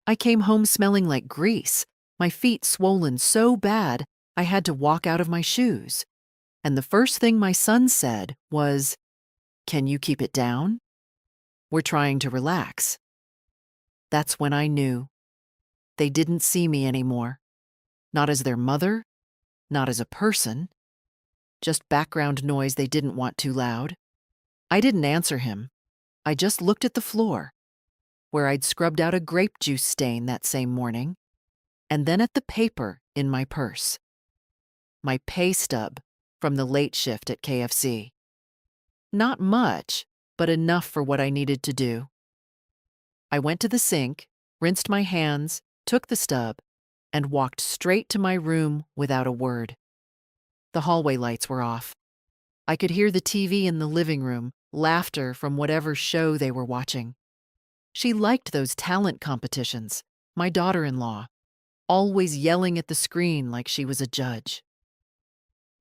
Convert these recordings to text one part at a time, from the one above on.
I came home smelling like grease, my feet swollen so bad I had to walk out of my shoes. And the first thing my son said was, "Can you keep it down? We're trying to relax." That's when I knew. They didn't see me anymore. Not as their mother, not as a person. Just background noise they didn't want too loud. I didn't answer him. I just looked at the floor, where I'd scrubbed out a grape juice stain that same morning, and then at the paper in my purse. My pay stub from the late shift at KFC. Not much, but enough for what I needed to do. I went to the sink, rinsed my hands, took the stub, and walked straight to my room without a word. The hallway lights were off. I could hear the TV in the living room, laughter from whatever show they were watching. She liked those talent competitions, my daughter-in-law, always yelling at the screen like she was a judge.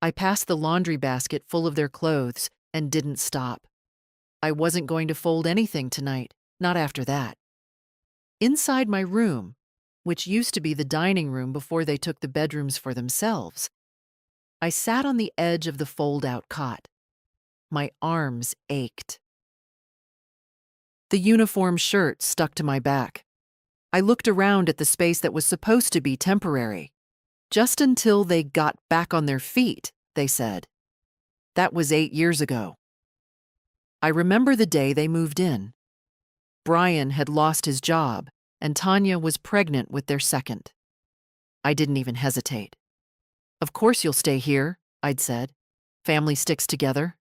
I passed the laundry basket full of their clothes and didn't stop. I wasn't going to fold anything tonight, not after that. Inside my room, which used to be the dining room before they took the bedrooms for themselves, I sat on the edge of the fold-out cot. My arms ached. The uniform shirt stuck to my back. I looked around at the space that was supposed to be temporary. Just until they got back on their feet, they said. That was 8 years ago. I remember the day they moved in. Brian had lost his job, and Tanya was pregnant with their second. I didn't even hesitate. "Of course you'll stay here," I'd said. "Family sticks together."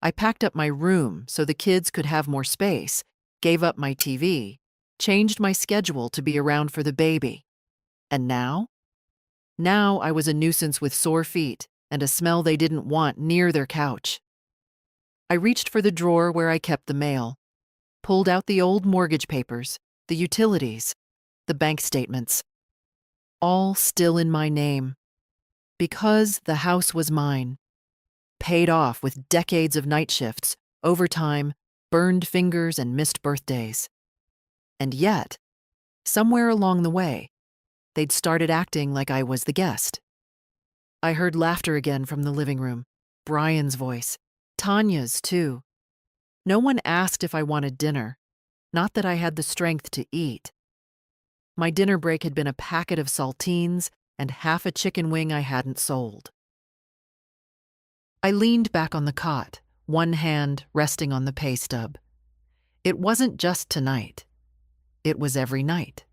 I packed up my room so the kids could have more space, gave up my TV, changed my schedule to be around for the baby. And now? Now I was a nuisance with sore feet and a smell they didn't want near their couch. I reached for the drawer where I kept the mail, pulled out the old mortgage papers, the utilities, the bank statements. All still in my name. Because the house was mine. Paid off with decades of night shifts, overtime, burned fingers, and missed birthdays. And yet, somewhere along the way, they'd started acting like I was the guest. I heard laughter again from the living room, Brian's voice, Tanya's too. No one asked if I wanted dinner, not that I had the strength to eat. My dinner break had been a packet of saltines and half a chicken wing I hadn't sold. I leaned back on the cot, one hand resting on the pay stub. It wasn't just tonight. It was every night.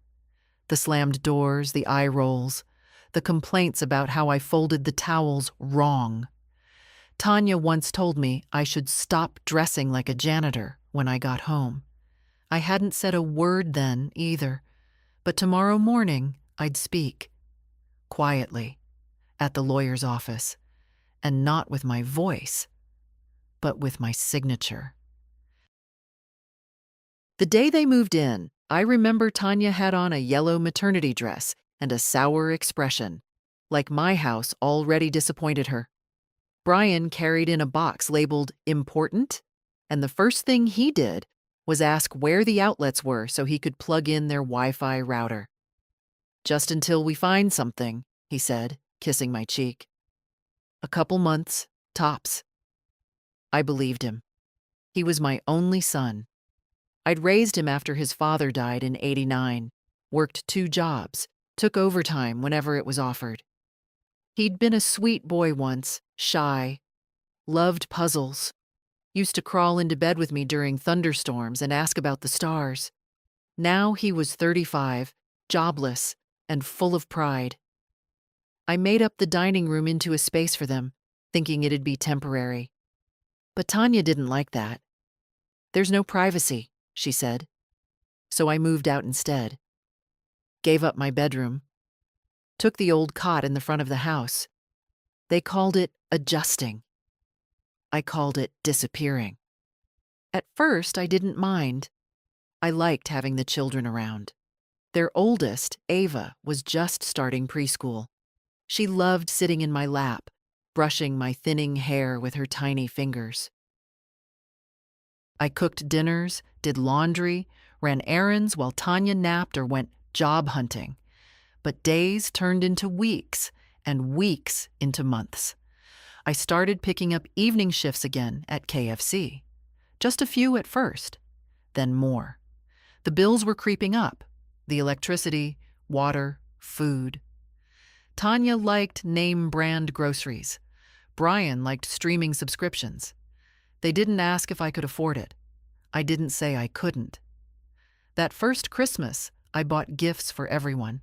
The slammed doors, the eye rolls, the complaints about how I folded the towels wrong. Tanya once told me I should stop dressing like a janitor when I got home. I hadn't said a word then either, but tomorrow morning I'd speak. Quietly, at the lawyer's office, and not with my voice, but with my signature. The day they moved in, I remember Tanya had on a yellow maternity dress and a sour expression, like my house already disappointed her. Brian carried in a box labeled important, and the first thing he did was ask where the outlets were so he could plug in their Wi-Fi router. "Just until we find something," he said, kissing my cheek. "A couple months, tops." I believed him. He was my only son. I'd raised him after his father died in '89, worked 2 jobs, took overtime whenever it was offered. He'd been a sweet boy once, shy, loved puzzles, used to crawl into bed with me during thunderstorms and ask about the stars. Now he was 35, jobless, and full of pride. I made up the dining room into a space for them, thinking it'd be temporary. But Tanya didn't like that. "There's no privacy," she said. So I moved out instead. Gave up my bedroom. Took the old cot in the front of the house. They called it adjusting. I called it disappearing. At first, I didn't mind. I liked having the children around. Their oldest, Ava, was just starting preschool. She loved sitting in my lap, brushing my thinning hair with her tiny fingers. I cooked dinners, did laundry, ran errands while Tanya napped or went job hunting. But days turned into weeks, and weeks into months. I started picking up evening shifts again at KFC. Just a few at first, then more. The bills were creeping up. The electricity, water, food. Tanya liked name-brand groceries. Brian liked streaming subscriptions. They didn't ask if I could afford it. I didn't say I couldn't. That first Christmas, I bought gifts for everyone.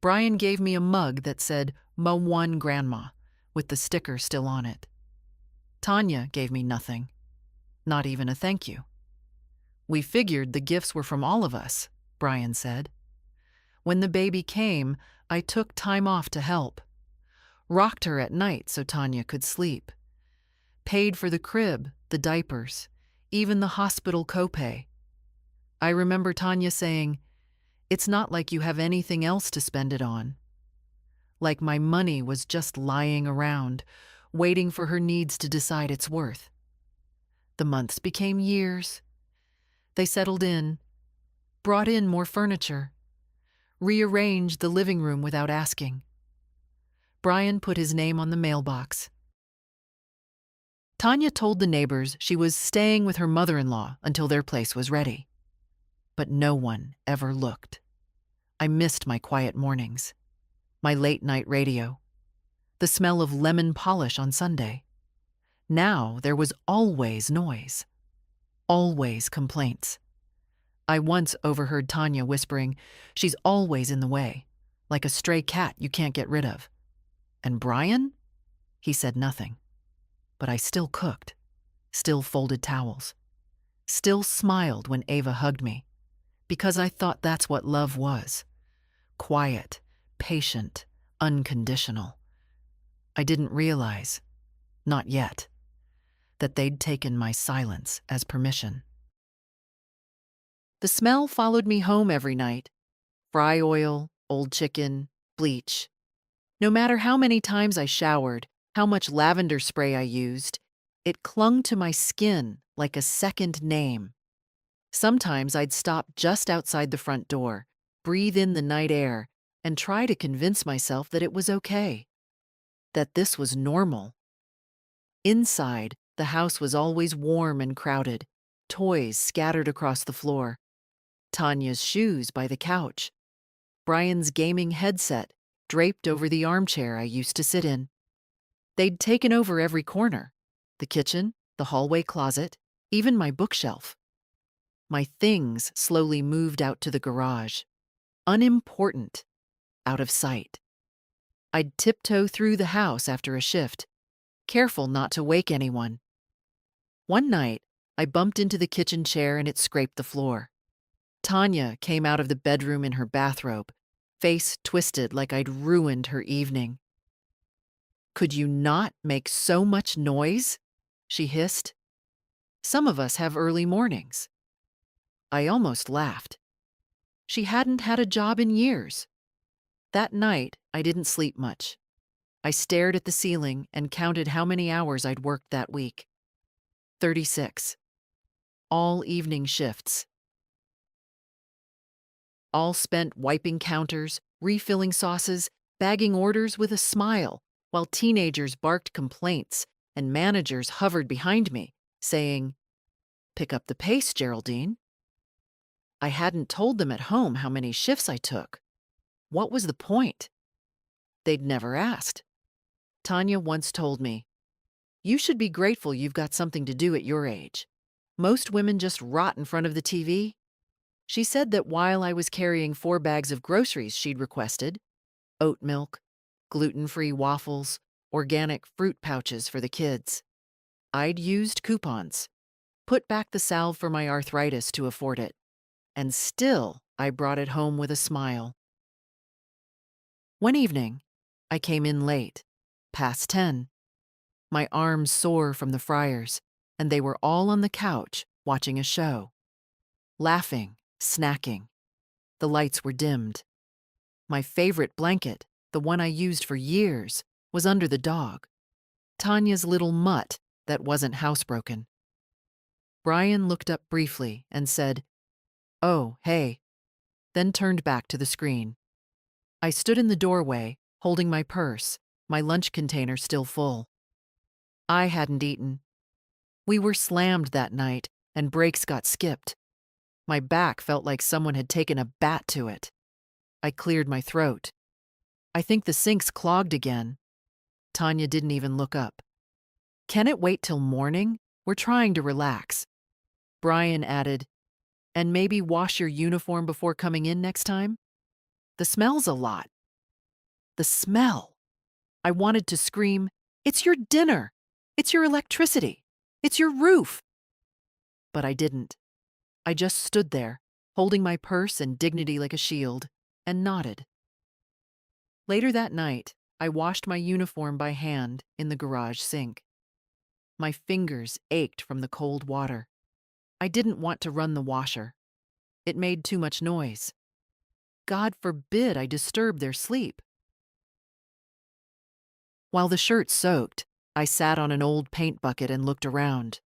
Brian gave me a mug that said "Mo One Grandma," with the sticker still on it. Tanya gave me nothing, not even a thank you. We figured the gifts were from all of us, Brian said. When the baby came, I took time off to help. Rocked her at night so Tanya could sleep. Paid for the crib, the diapers, even the hospital copay. I remember Tanya saying, "It's not like you have anything else to spend it on." Like my money was just lying around, waiting for her needs to decide its worth. The months became years. They settled in, brought in more furniture, rearranged the living room without asking. Brian put his name on the mailbox. Tanya told the neighbors she was staying with her mother-in-law until their place was ready. But no one ever looked. I missed my quiet mornings, my late-night radio, the smell of lemon polish on Sunday. Now there was always noise, always complaints. I once overheard Tanya whispering, "She's always in the way, like a stray cat you can't get rid of." And Brian? He said nothing. But I still cooked, still folded towels, still smiled when Ava hugged me, because I thought that's what love was. Quiet, patient, unconditional. I didn't realize, not yet, that they'd taken my silence as permission. The smell followed me home every night. Fry oil, old chicken, bleach. No matter how many times I showered, how much lavender spray I used, it clung to my skin like a second name. Sometimes I'd stop just outside the front door, breathe in the night air, and try to convince myself that it was okay, that this was normal. Inside, the house was always warm and crowded, toys scattered across the floor, Tanya's shoes by the couch, Brian's gaming headset draped over the armchair I used to sit in. They'd taken over every corner, the kitchen, the hallway closet, even my bookshelf. My things slowly moved out to the garage, unimportant, out of sight. I'd tiptoe through the house after a shift, careful not to wake anyone. One night, I bumped into the kitchen chair and it scraped the floor. Tanya came out of the bedroom in her bathrobe, face twisted like I'd ruined her evening. "Could you not make so much noise?" she hissed. "Some of us have early mornings." I almost laughed. She hadn't had a job in years. That night, I didn't sleep much. I stared at the ceiling and counted how many hours I'd worked that week. 36. All evening shifts. All spent wiping counters, refilling sauces, bagging orders with a smile, while teenagers barked complaints and managers hovered behind me, saying, "Pick up the pace, Geraldine." I hadn't told them at home how many shifts I took. What was the point? They'd never asked. Tanya once told me, "You should be grateful you've got something to do at your age. Most women just rot in front of the TV." She said that while I was carrying 4 bags of groceries she'd requested, oat milk, gluten-free waffles, organic fruit pouches for the kids, I'd used coupons, put back the salve for my arthritis to afford it, and still I brought it home with a smile. One evening, I came in late, past 10. My arms sore from the fryers, and they were all on the couch watching a show, laughing, snacking. The lights were dimmed. My favorite blanket, the one I used for years, was under the dog, Tanya's little mutt that wasn't housebroken. Brian looked up briefly and said, Oh, hey, then turned back to the screen. I stood in the doorway, holding my purse, my lunch container still full. I hadn't eaten. We were slammed that night, and breaks got skipped. My back felt like someone had taken a bat to it. I cleared my throat. I think the sink's clogged again. Tanya didn't even look up. Can it wait till morning? We're trying to relax. Brian added, and maybe wash your uniform before coming in next time? The smell's a lot. The smell. I wanted to scream, it's your dinner. It's your electricity. It's your roof. But I didn't. I just stood there, holding my purse and dignity like a shield, and nodded. Later that night, I washed my uniform by hand in the garage sink. My fingers ached from the cold water. I didn't want to run the washer. It made too much noise. God forbid I disturb their sleep. While the shirt soaked, I sat on an old paint bucket and looked around.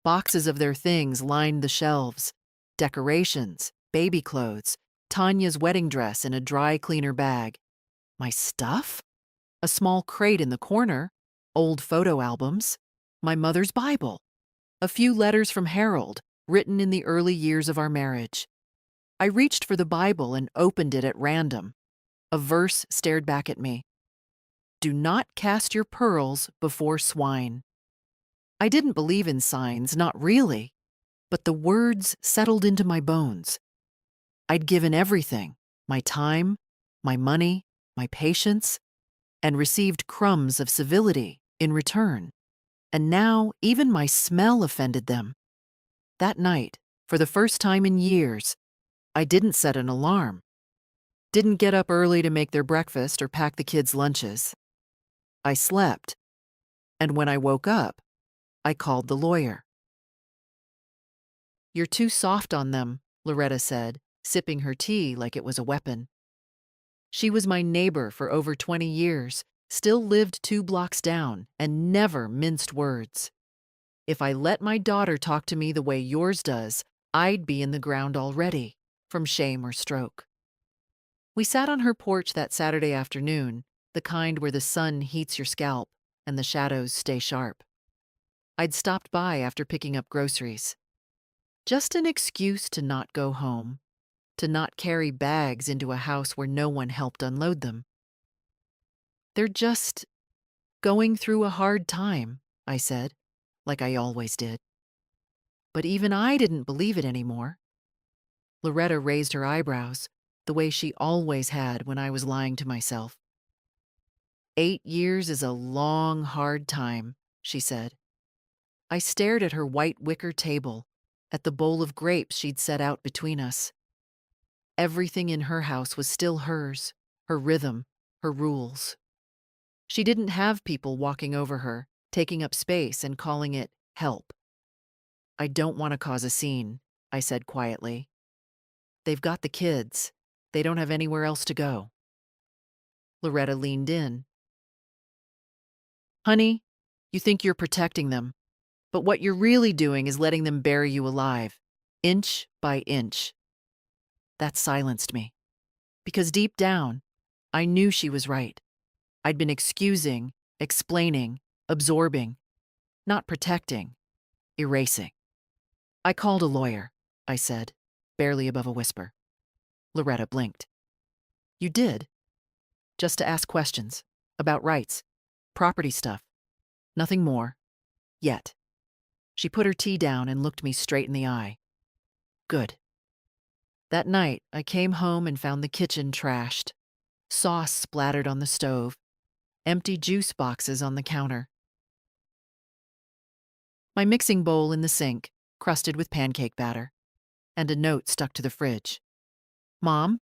Boxes of their things lined the shelves. Decorations, baby clothes, Tanya's wedding dress in a dry cleaner bag. My stuff? A small crate in the corner, old photo albums, my mother's Bible, a few letters from Harold, written in the early years of our marriage. I reached for the Bible and opened it at random. A verse stared back at me. Do not cast your pearls before swine. I didn't believe in signs, not really, but the words settled into my bones. I'd given everything, my time, my money, my patience, and received crumbs of civility in return. And now even my smell offended them. That night, for the first time in years, I didn't set an alarm. Didn't get up early to make their breakfast or pack the kids' lunches. I slept, and when I woke up, I called the lawyer. You're too soft on them, Loretta said, sipping her tea like it was a weapon. She was my neighbor for over 20 years, still lived 2 blocks down, and never minced words. If I let my daughter talk to me the way yours does, I'd be in the ground already, from shame or stroke. We sat on her porch that Saturday afternoon, the kind where the sun heats your scalp and the shadows stay sharp. I'd stopped by after picking up groceries. Just an excuse to not go home, to not carry bags into a house where no one helped unload them. They're just going through a hard time, I said, like I always did. But even I didn't believe it anymore. Loretta raised her eyebrows, the way she always had when I was lying to myself. 8 years is a long, hard time, she said. I stared at her white wicker table, at the bowl of grapes she'd set out between us. Everything in her house was still hers, her rhythm, her rules. She didn't have people walking over her, taking up space and calling it help. I don't want to cause a scene, I said quietly. They've got the kids. They don't have anywhere else to go. Loretta leaned in. Honey, you think you're protecting them, but what you're really doing is letting them bury you alive, inch by inch. That silenced me, because deep down, I knew she was right. I'd been excusing, explaining, absorbing, not protecting, erasing. I called a lawyer, I said, barely above a whisper. Loretta blinked. You did? Just to ask questions, about rights, property stuff. Nothing more. Yet. She put her tea down and looked me straight in the eye. Good. That night, I came home and found the kitchen trashed. Sauce splattered on the stove. Empty juice boxes on the counter. My mixing bowl in the sink, crusted with pancake batter. And a note stuck to the fridge. Mom,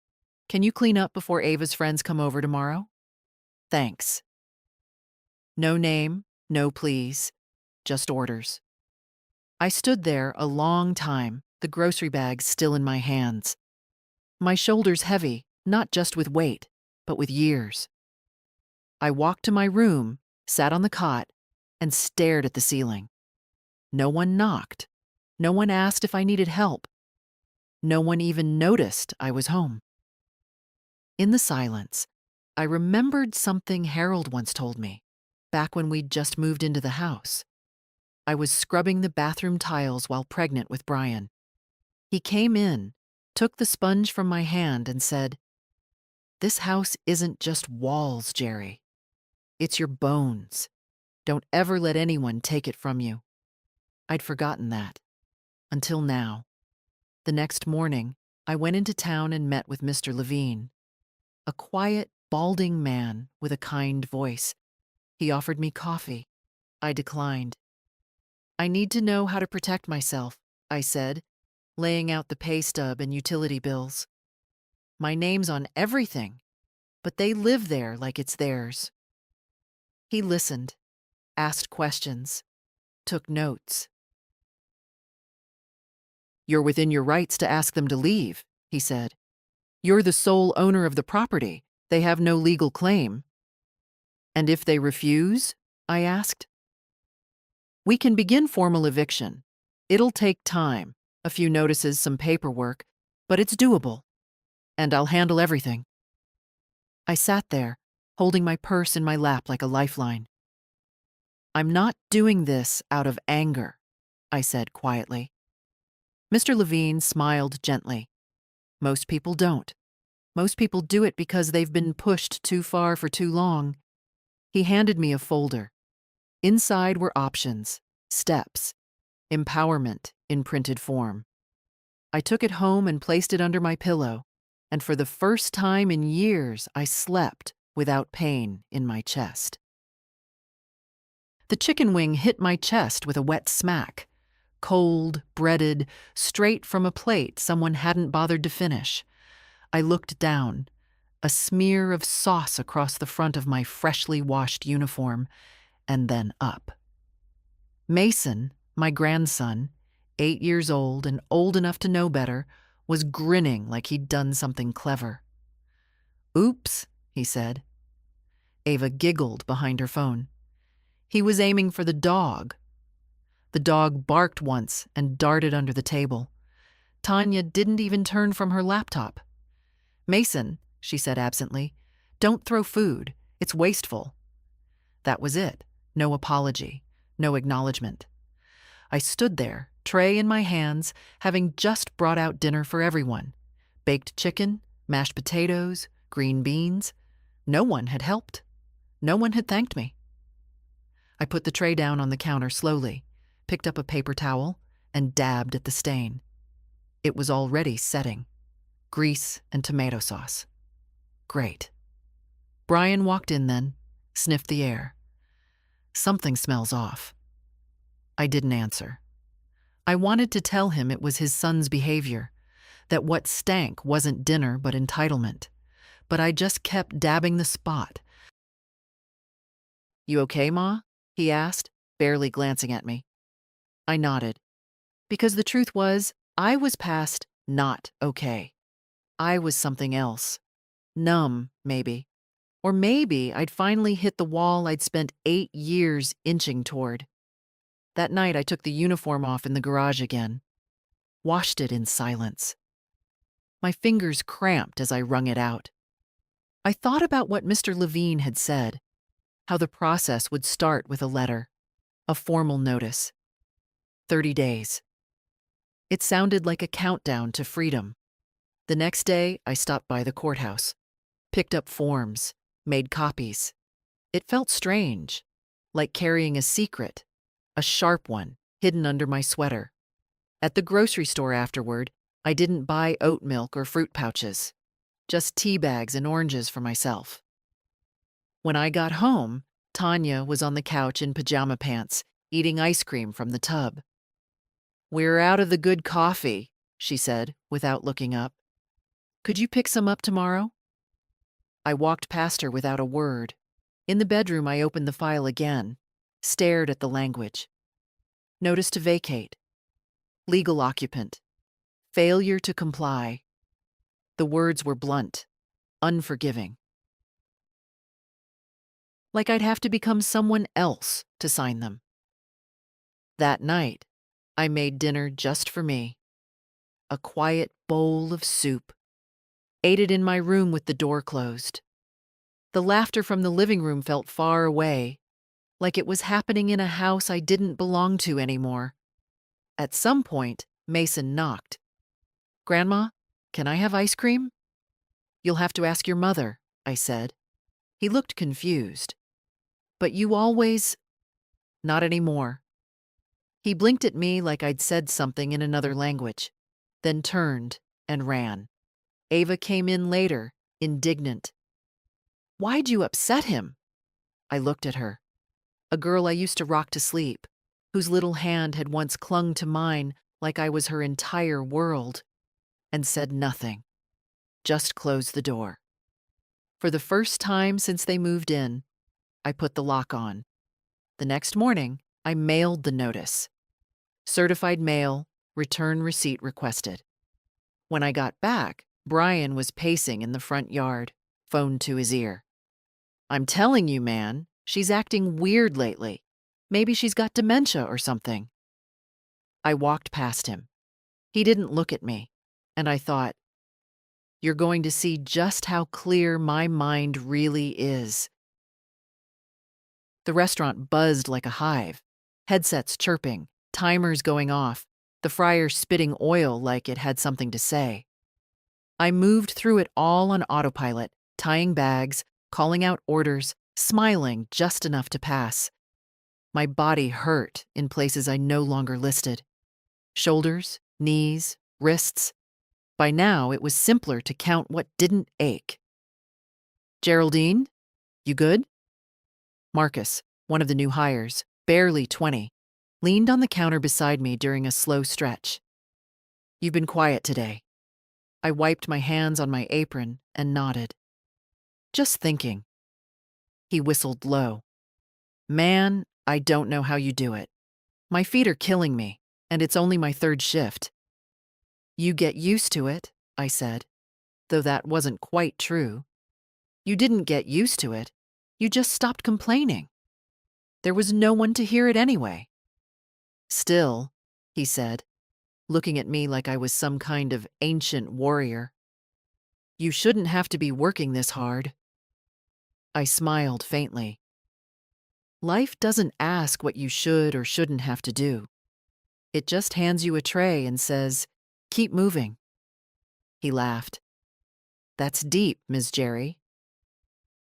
can you clean up before Ava's friends come over tomorrow? Thanks. No name, no please, just orders. I stood there a long time, the grocery bags still in my hands. My shoulders heavy, not just with weight, but with years. I walked to my room, sat on the cot, and stared at the ceiling. No one knocked. No one asked if I needed help. No one even noticed I was home. In the silence, I remembered something Harold once told me, back when we'd just moved into the house. I was scrubbing the bathroom tiles while pregnant with Brian. He came in, took the sponge from my hand, and said, "This house isn't just walls, Jerry. It's your bones. Don't ever let anyone take it from you." I'd forgotten that. Until now. The next morning, I went into town and met with Mr. Levine, a quiet, balding man with a kind voice. He offered me coffee. I declined. "I need to know how to protect myself," I said, laying out the pay stub and utility bills. "My name's on everything, but they live there like it's theirs." He listened, asked questions, took notes. "You're within your rights to ask them to leave," he said. "You're the sole owner of the property. They have no legal claim." "And if they refuse?" I asked. "We can begin formal eviction. It'll take time, a few notices, some paperwork, but it's doable. And I'll handle everything." I sat there, holding my purse in my lap like a lifeline. "I'm not doing this out of anger," I said quietly. Mr. Levine smiled gently. "Most people don't. Most people do it because they've been pushed too far for too long." He handed me a folder. Inside were options, steps, empowerment in printed form. I took it home and placed it under my pillow, and for the first time in years, I slept without pain in my chest. The chicken wing hit my chest with a wet smack. Cold, breaded, straight from a plate someone hadn't bothered to finish. I looked down, a smear of sauce across the front of my freshly washed uniform, and then up. Mason, my grandson, 8 years old and old enough to know better, was grinning like he'd done something clever. "Oops," he said. Ava giggled behind her phone. He was aiming for the dog. The dog barked once and darted under the table. Tanya didn't even turn from her laptop. "Mason," she said absently, "don't throw food. It's wasteful." That was it. No apology. No acknowledgement. I stood there, tray in my hands, having just brought out dinner for everyone. Baked chicken, mashed potatoes, green beans. No one had helped. No one had thanked me. I put the tray down on the counter slowly, picked up a paper towel, and dabbed at the stain. It was already setting. Grease and tomato sauce. Great. Brian walked in then, sniffed the air. "Something smells off." I didn't answer. I wanted to tell him it was his son's behavior, that what stank wasn't dinner but entitlement, but I just kept dabbing the spot. "You okay, Ma?" he asked, barely glancing at me. I nodded, because the truth was, I was past not okay. I was something else. Numb, maybe. Or maybe I'd finally hit the wall I'd spent 8 years inching toward. That night I took the uniform off in the garage again. Washed it in silence. My fingers cramped as I wrung it out. I thought about what Mr. Levine had said, how the process would start with a letter, a formal notice. 30 days. It sounded like a countdown to freedom. The next day, I stopped by the courthouse, picked up forms, made copies. It felt strange, like carrying a secret, a sharp one, hidden under my sweater. At the grocery store afterward, I didn't buy oat milk or fruit pouches, just tea bags and oranges for myself. When I got home, Tanya was on the couch in pajama pants, eating ice cream from the tub. "We're out of the good coffee," she said, without looking up. "Could you pick some up tomorrow?" I walked past her without a word. In the bedroom, I opened the file again, stared at the language. Notice to vacate. Legal occupant. Failure to comply. The words were blunt, unforgiving. Like I'd have to become someone else to sign them. That night, I made dinner just for me. A quiet bowl of soup. Ate it in my room with the door closed. The laughter from the living room felt far away, like it was happening in a house I didn't belong to anymore. At some point, Mason knocked. "Grandma, can I have ice cream?" "You'll have to ask your mother," I said. He looked confused. "But you always—" "Not anymore." He blinked at me like I'd said something in another language, then turned and ran. Ava came in later, indignant. "Why'd you upset him?" I looked at her. A girl I used to rock to sleep, whose little hand had once clung to mine like I was her entire world, and said nothing. Just closed the door. For the first time since they moved in, I put the lock on. The next morning, I mailed the notice. Certified mail, return receipt requested. When I got back, Brian was pacing in the front yard, phone to his ear. "I'm telling you, man, she's acting weird lately. Maybe she's got dementia or something." I walked past him. He didn't look at me, and I thought, you're going to see just how clear my mind really is. The restaurant buzzed like a hive, headsets chirping, timers going off, the fryer spitting oil like it had something to say. I moved through it all on autopilot, tying bags, calling out orders, smiling just enough to pass. My body hurt in places I no longer listed. Shoulders, knees, wrists. By now, it was simpler to count what didn't ache. "Geraldine, you good?" Marcus, one of the new hires, barely 20, leaned on the counter beside me during a slow stretch. "You've been quiet today." I wiped my hands on my apron and nodded. "Just thinking." He whistled low. "Man, I don't know how you do it. My feet are killing me, and it's only my third shift." "You get used to it," I said, though that wasn't quite true. "You didn't get used to it. You just stopped complaining. There was no one to hear it anyway." "Still," he said, looking at me like I was some kind of ancient warrior, "you shouldn't have to be working this hard." I smiled faintly. Life doesn't ask what you should or shouldn't have to do. It just hands you a tray and says, "Keep moving." He laughed. "That's deep, Ms. Jerry."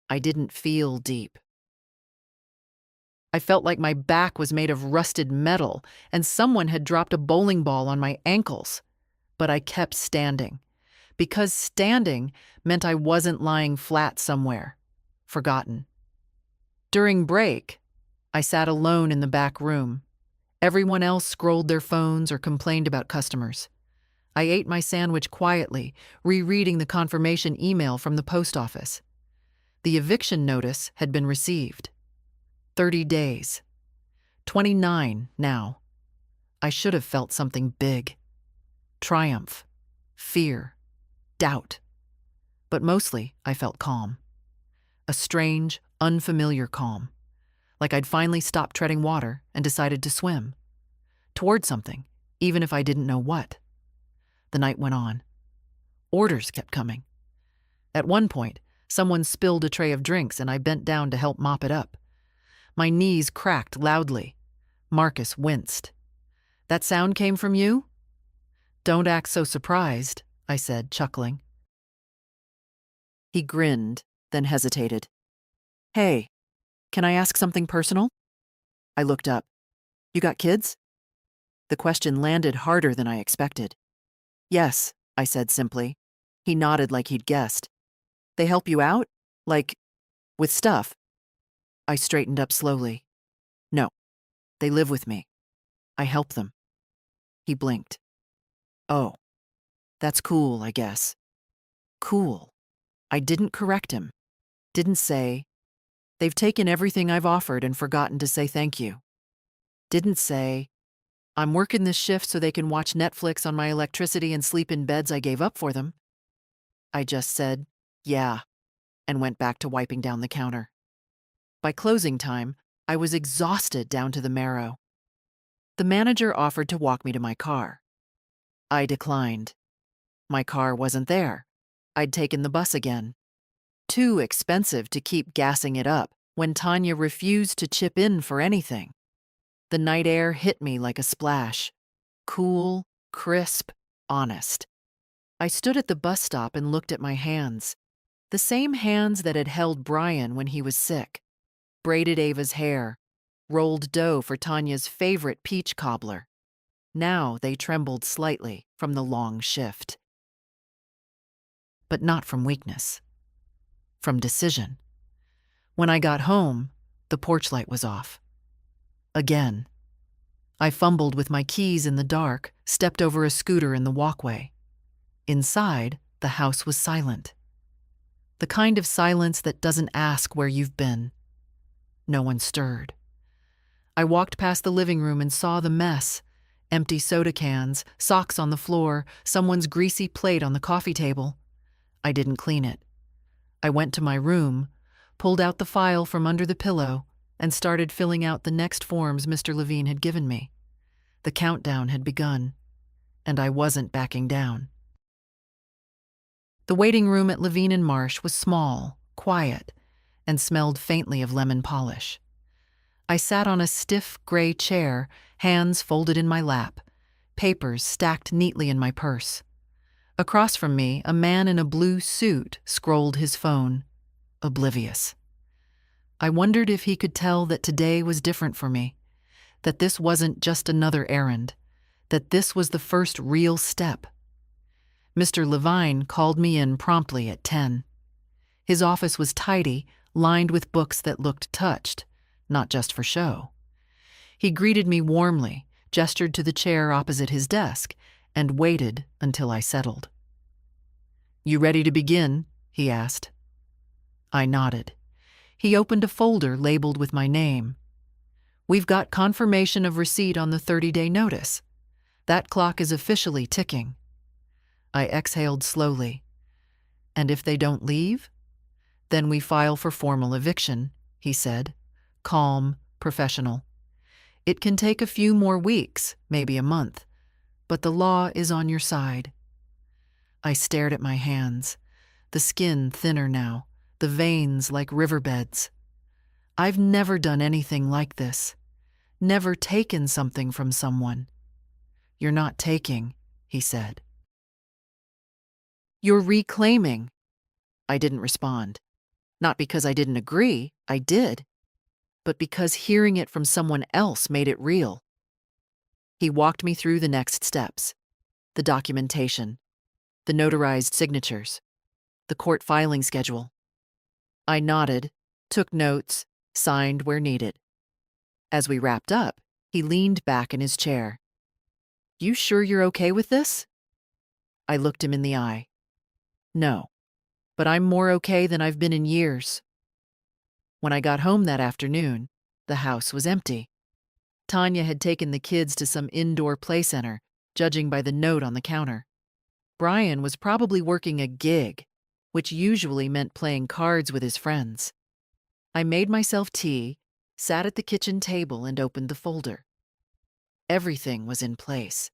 I didn't feel deep. I felt like my back was made of rusted metal and someone had dropped a bowling ball on my ankles. But I kept standing, because standing meant I wasn't lying flat somewhere, forgotten. During break, I sat alone in the back room. Everyone else scrolled their phones or complained about customers. I ate my sandwich quietly, rereading the confirmation email from the post office. The eviction notice had been received. 30 days. 29 now. I should have felt something big. Triumph, fear, doubt. But mostly, I felt calm. A strange, unfamiliar calm. Like I'd finally stopped treading water and decided to swim. Toward something, even if I didn't know what. The night went on. Orders kept coming. At one point, someone spilled a tray of drinks and I bent down to help mop it up. My knees cracked loudly. Marcus winced. "That sound came from you?" "Don't act so surprised," I said, chuckling. He grinned, then hesitated. "Hey, can I ask something personal?" I looked up. "You got kids?" The question landed harder than I expected. "Yes," I said simply. He nodded like he'd guessed. "They help you out? Like, with stuff?" I straightened up slowly. "No, they live with me. I help them." He blinked. "Oh, that's cool, I guess." Cool. I didn't correct him. Didn't say, "They've taken everything I've offered and forgotten to say thank you." Didn't say, "I'm working this shift so they can watch Netflix on my electricity and sleep in beds I gave up for them." I just said, "Yeah," and went back to wiping down the counter. By closing time, I was exhausted down to the marrow. The manager offered to walk me to my car. I declined. My car wasn't there. I'd taken the bus again. Too expensive to keep gassing it up when Tanya refused to chip in for anything. The night air hit me like a splash. Cool, crisp, honest. I stood at the bus stop and looked at my hands. The same hands that had held Brian when he was sick. Braided Ava's hair. Rolled dough for Tanya's favorite peach cobbler. Now they trembled slightly from the long shift. But not from weakness. From decision. When I got home, the porch light was off. Again. I fumbled with my keys in the dark, stepped over a scooter in the walkway. Inside, the house was silent. The kind of silence that doesn't ask where you've been. No one stirred. I walked past the living room and saw the mess. Empty soda cans, socks on the floor, someone's greasy plate on the coffee table. I didn't clean it. I went to my room, pulled out the file from under the pillow, and started filling out the next forms Mr. Levine had given me. The countdown had begun, and I wasn't backing down. The waiting room at Levine and Marsh was small, quiet, and smelled faintly of lemon polish. I sat on a stiff gray chair, hands folded in my lap, papers stacked neatly in my purse. Across from me, a man in a blue suit scrolled his phone, oblivious. I wondered if he could tell that today was different for me, that this wasn't just another errand, that this was the first real step. Mr. Levine called me in promptly at 10. His office was tidy, lined with books that looked touched, not just for show. He greeted me warmly, gestured to the chair opposite his desk, and waited until I settled. "You ready to begin?" he asked. I nodded. He opened a folder labeled with my name. "We've got confirmation of receipt on the 30-day notice. That clock is officially ticking." I exhaled slowly. "And if they don't leave?" "Then we file for formal eviction," he said, calm, professional. "It can take a few more weeks, maybe a month, but the law is on your side." I stared at my hands, the skin thinner now, the veins like riverbeds. I've never done anything like this, never taken something from someone. "You're not taking," he said. "You're reclaiming." I didn't respond. Not because I didn't agree, I did, but because hearing it from someone else made it real. He walked me through the next steps, the documentation, the notarized signatures, the court filing schedule. I nodded, took notes, signed where needed. As we wrapped up, he leaned back in his chair. "You sure you're okay with this?" I looked him in the eye. "No, but I'm more okay than I've been in years." When I got home that afternoon, the house was empty. Tanya had taken the kids to some indoor play center, judging by the note on the counter. Brian was probably working a gig, which usually meant playing cards with his friends. I made myself tea, sat at the kitchen table, and opened the folder. Everything was in place.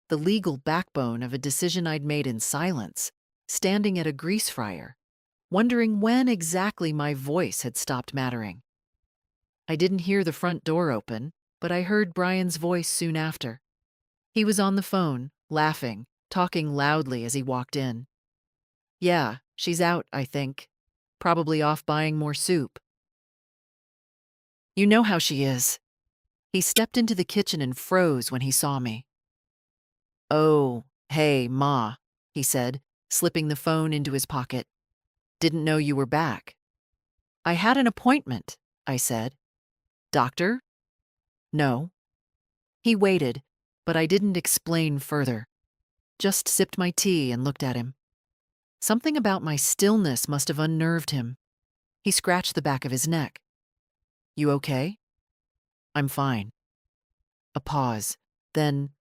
The legal backbone of a decision I'd made in silence, standing at a grease fryer, wondering when exactly my voice had stopped mattering. I didn't hear the front door open, but I heard Brian's voice soon after. He was on the phone, laughing, talking loudly as he walked in. "Yeah, she's out, I think. Probably off buying more soup." "You know how she is." He stepped into the kitchen and froze when he saw me. "Oh, hey, Ma," he said, slipping the phone into his pocket. "Didn't know you were back." "I had an appointment," I said. "Doctor?" "No." He waited, but I didn't explain further. Just sipped my tea and looked at him. Something about my stillness must have unnerved him. He scratched the back of his neck. "You okay?" "I'm fine." A pause. Then,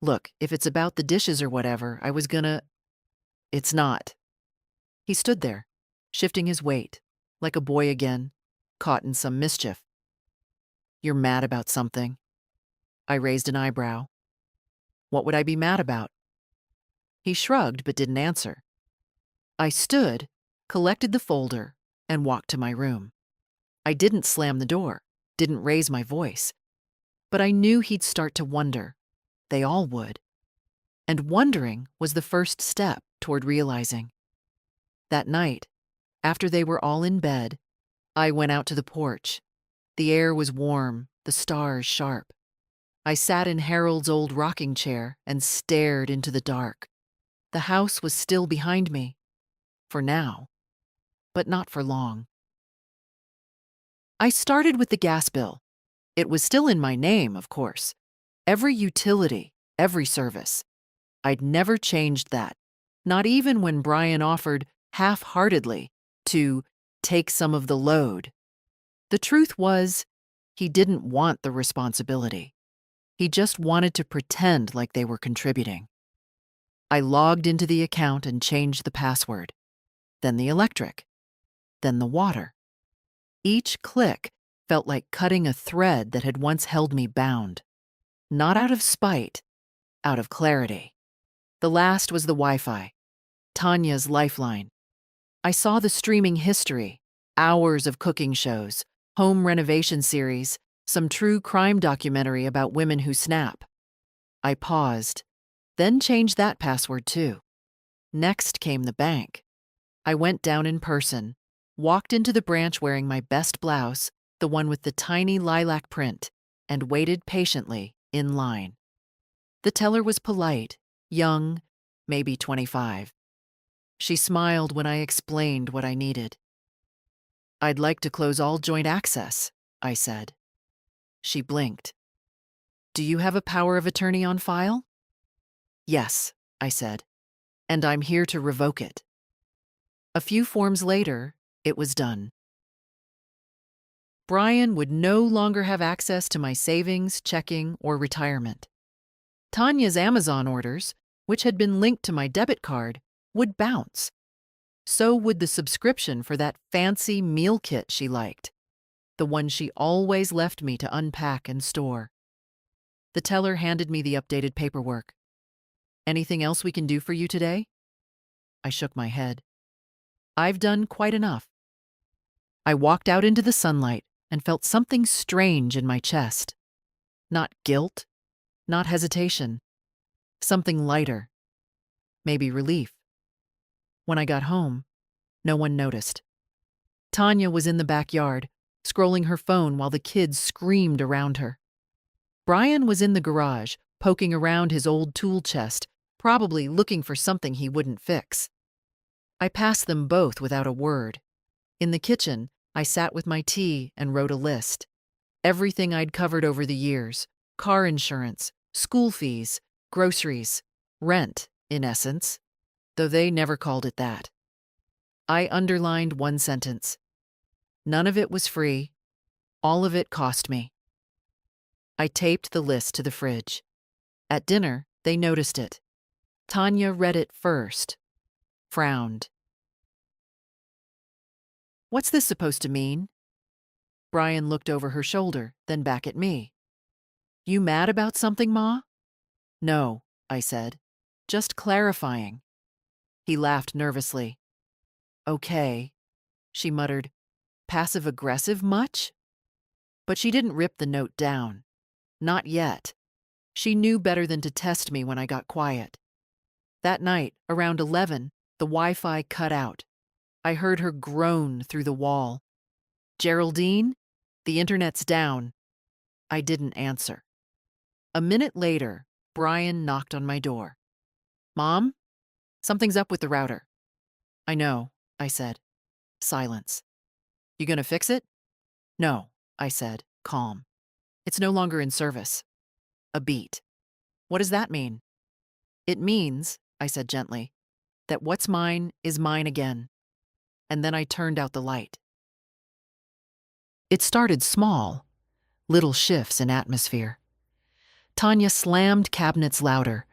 "Look, if it's about the dishes or whatever, I was gonna—" "It's not." He stood there, shifting his weight, like a boy again, caught in some mischief. "You're mad about something." I raised an eyebrow. "What would I be mad about?" He shrugged but didn't answer. I stood, collected the folder, and walked to my room. I didn't slam the door, didn't raise my voice. But I knew he'd start to wonder. They all would. And wondering was the first step toward realizing. That night, after they were all in bed, I went out to the porch. The air was warm, the stars sharp. I sat in Harold's old rocking chair and stared into the dark. The house was still behind me. For now. But not for long. I started with the gas bill. It was still in my name, of course. Every utility, every service. I'd never changed that, not even when Brian offered, half-heartedly, to take some of the load. The truth was, he didn't want the responsibility. He just wanted to pretend like they were contributing. I logged into the account and changed the password. Then the electric. Then the water. Each click felt like cutting a thread that had once held me bound. Not out of spite, out of clarity. The last was the Wi-Fi, Tanya's lifeline. I saw the streaming history, hours of cooking shows, home renovation series, some true crime documentary about women who snap. I paused, then changed that password too. Next came the bank. I went down in person, walked into the branch wearing my best blouse, the one with the tiny lilac print, and waited patiently in line. The teller was polite, young, maybe 25. She smiled when I explained what I needed. "I'd like to close all joint access," I said. She blinked. "Do you have a power of attorney on file?" "Yes," I said, "and I'm here to revoke it." A few forms later, it was done. Brian would no longer have access to my savings, checking, or retirement. Tanya's Amazon orders, which had been linked to my debit card, would bounce. So would the subscription for that fancy meal kit she liked, the one she always left me to unpack and store. The teller handed me the updated paperwork. "Anything else we can do for you today?" I shook my head. "I've done quite enough." I walked out into the sunlight and felt something strange in my chest. Not guilt, not hesitation. Something lighter. Maybe relief. When I got home, no one noticed. Tanya was in the backyard, scrolling her phone while the kids screamed around her. Brian was in the garage, poking around his old tool chest, probably looking for something he wouldn't fix. I passed them both without a word. In the kitchen, I sat with my tea and wrote a list. Everything I'd covered over the years: car insurance, school fees, groceries, rent, in essence, though they never called it that. I underlined one sentence. None of it was free. All of it cost me. I taped the list to the fridge. At dinner, they noticed it. Tanya read it first, frowned. "What's this supposed to mean?" Brian looked over her shoulder, then back at me. "You mad about something, Ma?" "No," I said. "Just clarifying." He laughed nervously. "Okay," she muttered. "Passive-aggressive much?" But she didn't rip the note down. Not yet. She knew better than to test me when I got quiet. That night, around 11, the Wi-Fi cut out. I heard her groan through the wall. "Geraldine, the internet's down." I didn't answer. A minute later, Brian knocked on my door. "Mom, something's up with the router." "I know," I said. Silence. "You gonna fix it?" "No," I said, calm. "It's no longer in service." A beat. "What does that mean?" "It means," I said gently, "that what's mine is mine again." And then I turned out the light. It started small, little shifts in atmosphere. Tanya slammed cabinets louder.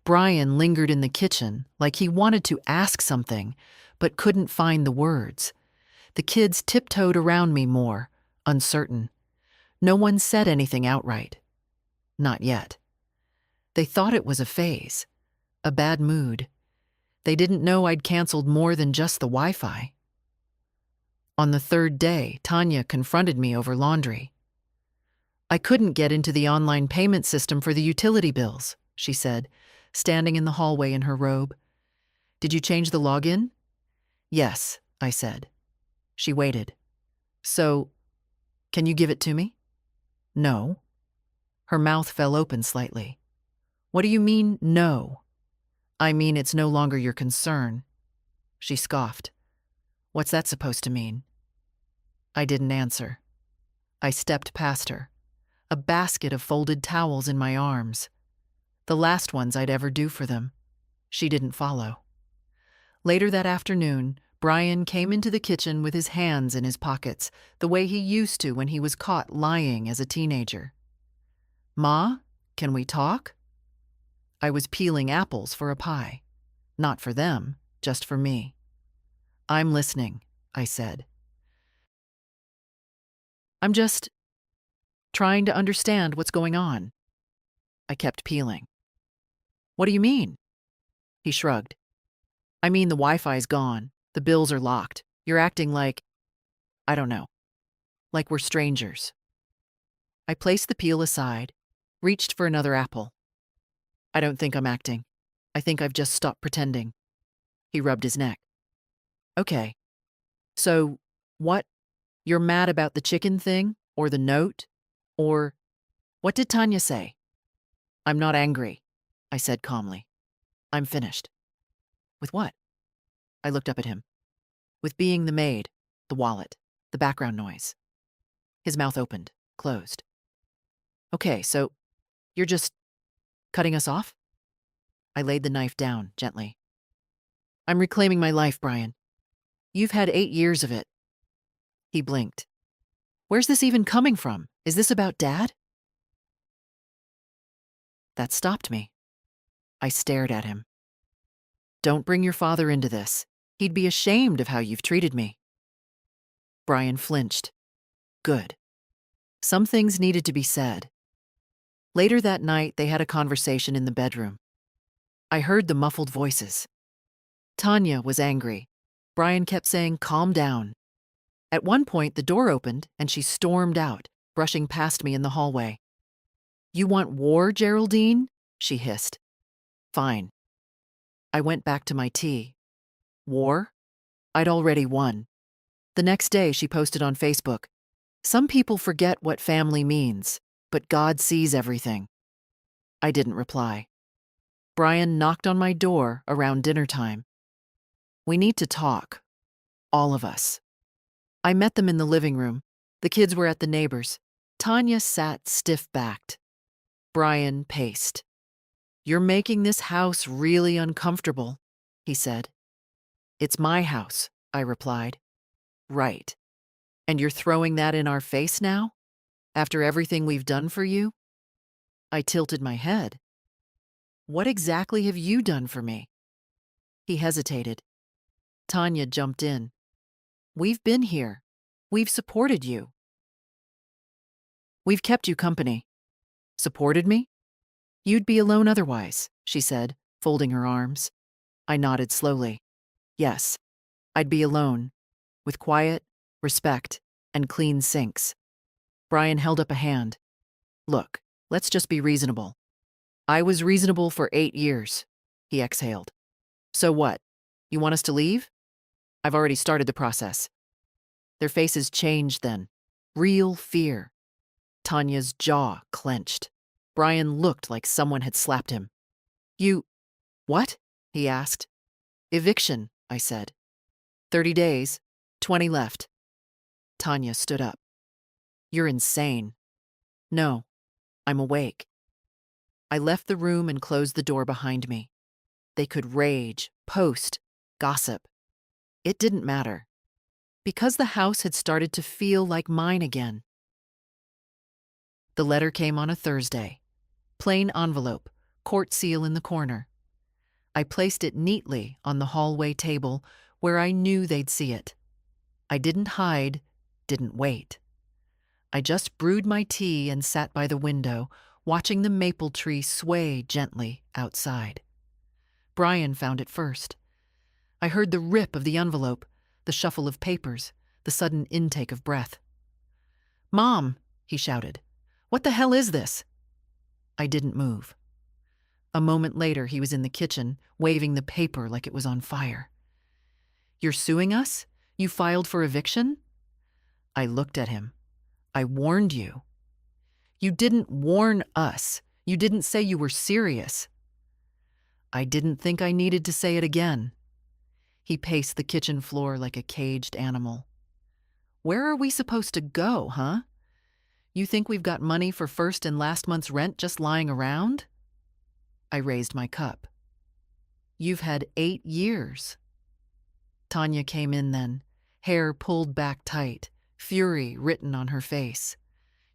Brian lingered in the kitchen like he wanted to ask something, but couldn't find the words. The kids tiptoed around me more, uncertain. No one said anything outright. Not yet. They thought it was a phase, a bad mood, They didn't know I'd canceled more than just the Wi-Fi. On the third day, Tanya confronted me over laundry. I couldn't get into the online payment system for the utility bills, she said, standing in the hallway in her robe. Did you change the login? Yes, I said. She waited. So, can you give it to me? No. Her mouth fell open slightly. What do you mean, no? I mean it's no longer your concern. She scoffed. What's that supposed to mean? I didn't answer. I stepped past her, a basket of folded towels in my arms. The last ones I'd ever do for them. She didn't follow. Later that afternoon, Brian came into the kitchen with his hands in his pockets, the way he used to when he was caught lying as a teenager. Ma, can we talk? I was peeling apples for a pie. Not for them, just for me. I'm listening, I said. I'm just trying to understand what's going on. I kept peeling. What do you mean? He shrugged. I mean the Wi-Fi's gone. The bills are locked. You're acting like, I don't know, like we're strangers. I placed the peel aside, reached for another apple. I don't think I'm acting. I think I've just stopped pretending. He rubbed his neck. Okay. So, what? You're mad about the chicken thing? Or the note? Or, what did Tanya say? I'm not angry, I said calmly. I'm finished. With what? I looked up at him. With being the maid, the wallet, the background noise. His mouth opened, closed. Okay, so you're just cutting us off? I laid the knife down gently. I'm reclaiming my life, Brian. You've had 8 years of it. He blinked. Where's this even coming from? Is this about Dad? That stopped me. I stared at him. Don't bring your father into this. He'd be ashamed of how you've treated me. Brian flinched. Good. Some things needed to be said. Later that night, they had a conversation in the bedroom. I heard the muffled voices. Tanya was angry. Brian kept saying, calm down. At one point, the door opened and she stormed out, brushing past me in the hallway. You want war, Geraldine? She hissed. Fine. I went back to my tea. War? I'd already won. The next day, she posted on Facebook, some people forget what family means, but God sees everything. I didn't reply. Brian knocked on my door around dinner time. We need to talk. All of us. I met them in the living room. The kids were at the neighbors. Tanya sat stiff-backed. Brian paced. You're making this house really uncomfortable, he said. It's my house, I replied. Right. And you're throwing that in our face now? After everything we've done for you? I tilted my head. What exactly have you done for me? He hesitated. Tanya jumped in. We've been here. We've supported you. We've kept you company. Supported me? You'd be alone otherwise, she said, folding her arms. I nodded slowly. Yes, I'd be alone, with quiet, respect, and clean sinks. Brian held up a hand. Look, let's just be reasonable. I was reasonable for 8 years, he exhaled. So what? You want us to leave? I've already started the process. Their faces changed then. Real fear. Tanya's jaw clenched. Brian looked like someone had slapped him. You... what? He asked. Eviction, I said. 30 days, 20 left. Tanya stood up. You're insane. No, I'm awake. I left the room and closed the door behind me. They could rage, post, gossip. It didn't matter. Because the house had started to feel like mine again. The letter came on a Thursday. Plain envelope, court seal in the corner. I placed it neatly on the hallway table where I knew they'd see it. I didn't hide, didn't wait. I just brewed my tea and sat by the window, watching the maple tree sway gently outside. Brian found it first, I heard the rip of the envelope, the shuffle of papers, the sudden intake of breath. "Mom," he shouted, "what the hell is this?" I didn't move. A moment later, he was in the kitchen, waving the paper like it was on fire. "You're suing us? You filed for eviction?" I looked at him. "I warned you." "You didn't warn us. You didn't say you were serious." I didn't think I needed to say it again. He paced the kitchen floor like a caged animal. "Where are we supposed to go, huh? You think we've got money for first and last month's rent just lying around?" I raised my cup. "You've had 8 years." Tanya came in then, hair pulled back tight, fury written on her face.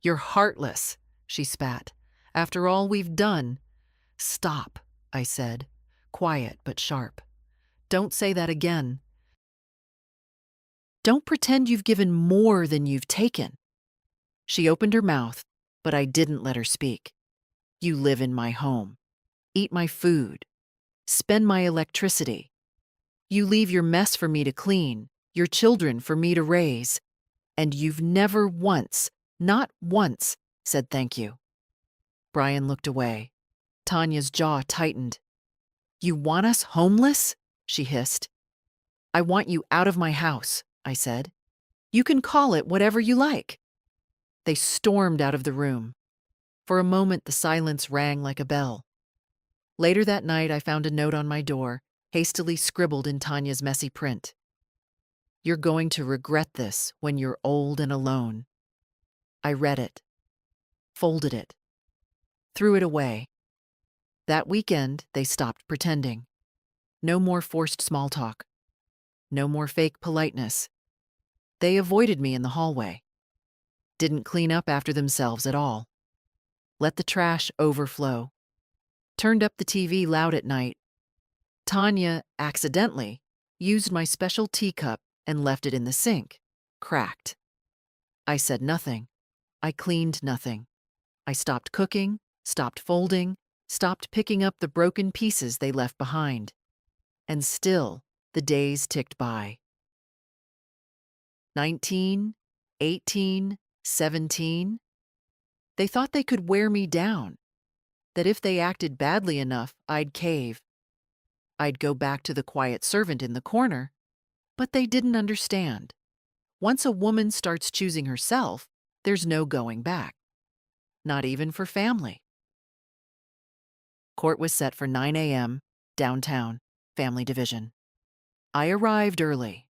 "You're heartless," she spat. "After all we've done." "Stop," I said, quiet but sharp. "Don't say that again. Don't pretend you've given more than you've taken." She opened her mouth, but I didn't let her speak. "You live in my home, eat my food, spend my electricity. You leave your mess for me to clean, your children for me to raise, and you've never once, not once, said thank you." Brian looked away. Tanya's jaw tightened. "You want us homeless?" she hissed. "I want you out of my house," I said. "You can call it whatever you like." They stormed out of the room. For a moment, the silence rang like a bell. Later that night, I found a note on my door, hastily scribbled in Tanya's messy print. "You're going to regret this when you're old and alone." I read it, folded it, threw it away. That weekend, they stopped pretending. No more forced small talk. No more fake politeness. They avoided me in the hallway. Didn't clean up after themselves at all. Let the trash overflow. Turned up the TV loud at night. Tanya, accidentally, used my special teacup and left it in the sink, cracked. I said nothing. I cleaned nothing. I stopped cooking, stopped folding, stopped picking up the broken pieces they left behind. And still, the days ticked by. 19, 18, 17. They thought they could wear me down, that if they acted badly enough, I'd cave. I'd go back to the quiet servant in the corner, but they didn't understand. Once a woman starts choosing herself, there's no going back. Not even for family. Court was set for 9 a.m., downtown, family division. I arrived early,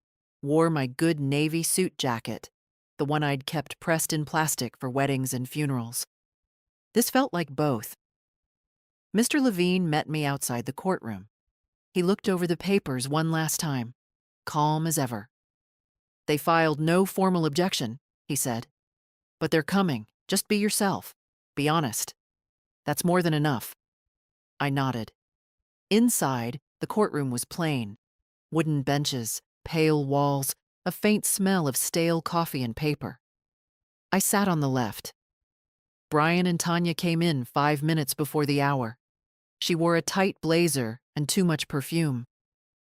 wore my good navy suit jacket, the one I'd kept pressed in plastic for weddings and funerals. This felt like both. Mr. Levine met me outside the courtroom. He looked over the papers one last time, calm as ever. "They filed no formal objection," he said. "But they're coming. Just be yourself. Be honest. That's more than enough." I nodded. Inside, the courtroom was plain. Wooden benches, pale walls, a faint smell of stale coffee and paper. I sat on the left. Brian and Tanya came in 5 minutes before the hour. She wore a tight blazer and too much perfume.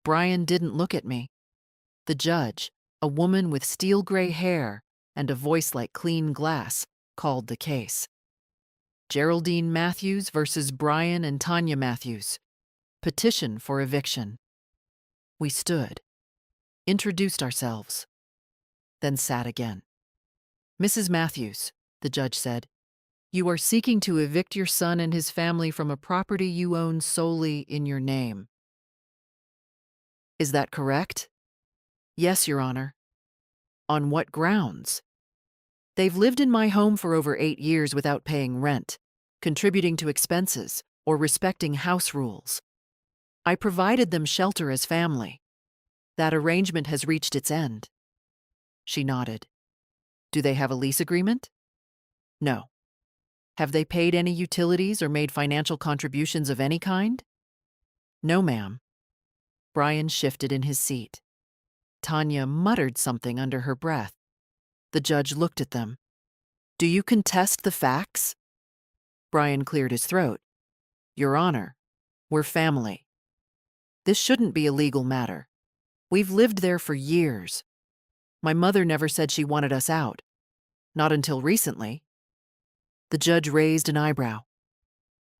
Brian didn't look at me. The judge, a woman with steel gray hair and a voice like clean glass, called the case. Geraldine Matthews versus Brian and Tanya Matthews. Petition for eviction. We stood, introduced ourselves, then sat again. "Mrs. Matthews," the judge said, "you are seeking to evict your son and his family from a property you own solely in your name. Is that correct?" "Yes, Your Honor." "On what grounds?" "They've lived in my home for over 8 years without paying rent, contributing to expenses, or respecting house rules. I provided them shelter as family. That arrangement has reached its end." She nodded. "Do they have a lease agreement?" "No." "Have they paid any utilities or made financial contributions of any kind?" "No, ma'am." Brian shifted in his seat. Tanya muttered something under her breath. The judge looked at them. "Do you contest the facts?" Brian cleared his throat. "Your Honor, we're family. This shouldn't be a legal matter. We've lived there for years. My mother never said she wanted us out. Not until recently. The judge raised an eyebrow.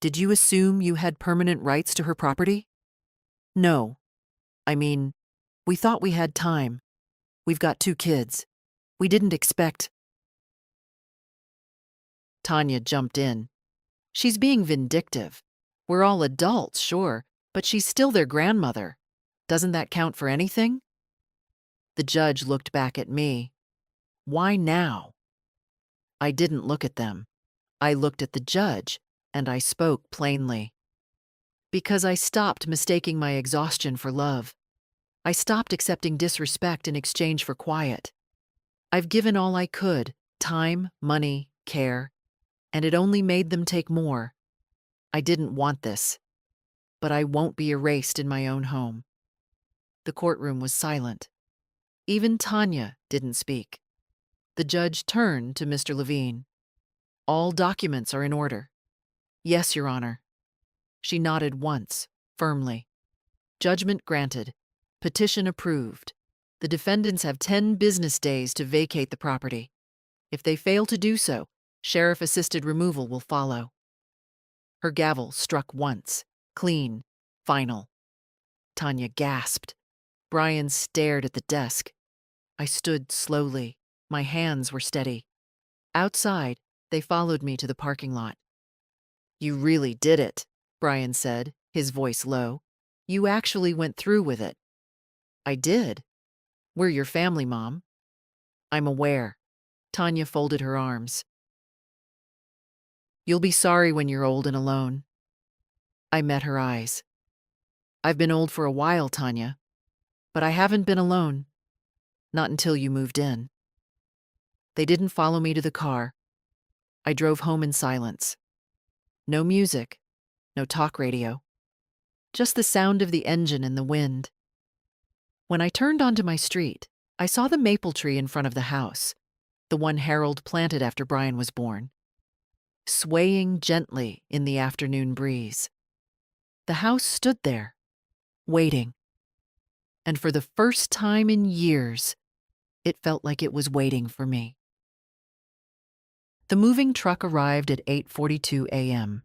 Did you assume you had permanent rights to her property? No. I mean, we thought we had time. We've got 2 kids. We didn't expect. Tanya jumped in. She's being vindictive. We're all adults, sure, but she's still their grandmother. Doesn't that count for anything? The judge looked back at me. Why now? I didn't look at them. I looked at the judge, and I spoke plainly. Because I stopped mistaking my exhaustion for love. I stopped accepting disrespect in exchange for quiet. I've given all I could, time, money, care, and it only made them take more. I didn't want this, but I won't be erased in my own home. The courtroom was silent. Even Tanya didn't speak. The judge turned to Mr. Levine. All documents are in order. Yes, Your Honor. She nodded once, firmly. Judgment granted. Petition approved. The defendants have 10 business days to vacate the property. If they fail to do so, sheriff-assisted removal will follow. Her gavel struck once, clean, final. Tanya gasped. Brian stared at the desk. I stood slowly. My hands were steady. Outside, they followed me to the parking lot. You really did it, Brian said, his voice low. You actually went through with it. I did. We're your family, Mom. I'm aware. Tanya folded her arms. You'll be sorry when you're old and alone. I met her eyes. I've been old for a while, Tanya, but I haven't been alone. Not until you moved in. They didn't follow me to the car. I drove home in silence. No music, no talk radio. Just the sound of the engine and the wind. When I turned onto my street, I saw the maple tree in front of the house, the one Harold planted after Brian was born, swaying gently in the afternoon breeze. The house stood there, waiting. And for the first time in years, it felt like it was waiting for me. The moving truck arrived at 8:42 a.m.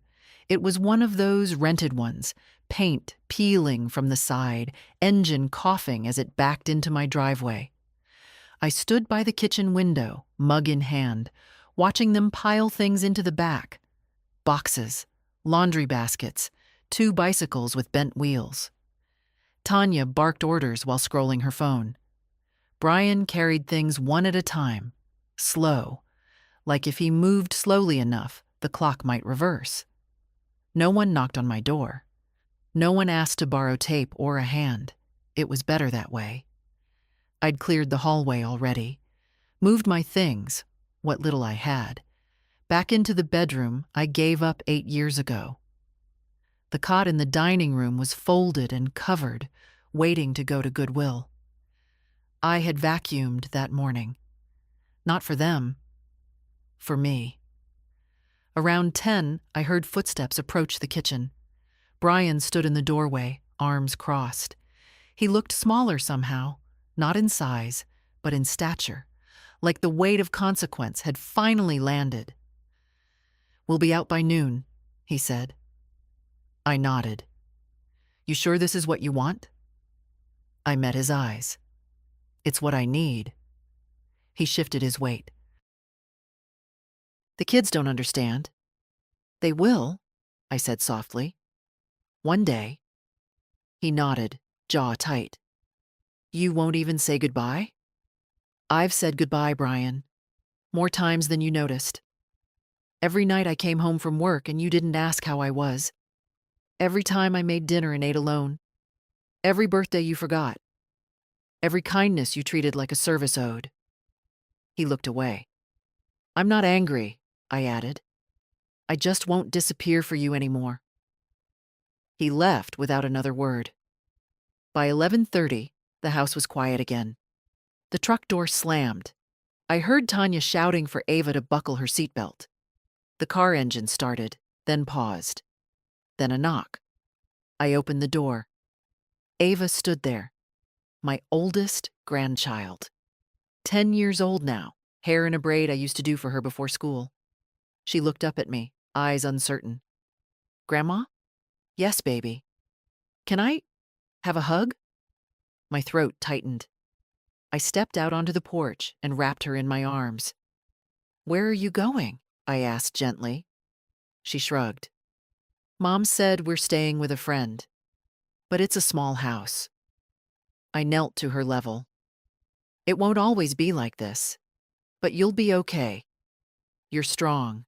It was one of those rented ones, paint peeling from the side, engine coughing as it backed into my driveway. I stood by the kitchen window, mug in hand, watching them pile things into the back. Boxes, laundry baskets, 2 bicycles with bent wheels. Tanya barked orders while scrolling her phone. Brian carried things one at a time, slow, like if he moved slowly enough, the clock might reverse. No one knocked on my door. No one asked to borrow tape or a hand. It was better that way. I'd cleared the hallway already, moved my things, what little I had, back into the bedroom I gave up 8 years ago. The cot in the dining room was folded and covered, waiting to go to Goodwill. I had vacuumed that morning. Not for them, for me. Around 10, I heard footsteps approach the kitchen. Brian stood in the doorway, arms crossed. He looked smaller somehow, not in size, but in stature, like the weight of consequence had finally landed. We'll be out by noon, he said. I nodded. You sure this is what you want? I met his eyes. It's what I need. He shifted his weight. The kids don't understand. They will, I said softly. One day. He nodded, jaw tight. You won't even say goodbye? I've said goodbye, Brian. More times than you noticed. Every night I came home from work and you didn't ask how I was. Every time I made dinner and ate alone. Every birthday you forgot. Every kindness you treated like a service owed. He looked away. I'm not angry, I added. I just won't disappear for you anymore. He left without another word. By 11:30, the house was quiet again. The truck door slammed. I heard Tanya shouting for Ava to buckle her seatbelt. The car engine started, then paused. Then a knock. I opened the door. Ava stood there. my oldest grandchild. 10 years old now, hair in a braid I used to do for her before school. She looked up at me, eyes uncertain. Grandma? Yes, baby. Can I have a hug? My throat tightened. I stepped out onto the porch and wrapped her in my arms. Where are you going? I asked gently. She shrugged. Mom said we're staying with a friend, but it's a small house. I knelt to her level. It won't always be like this, but you'll be okay. You're strong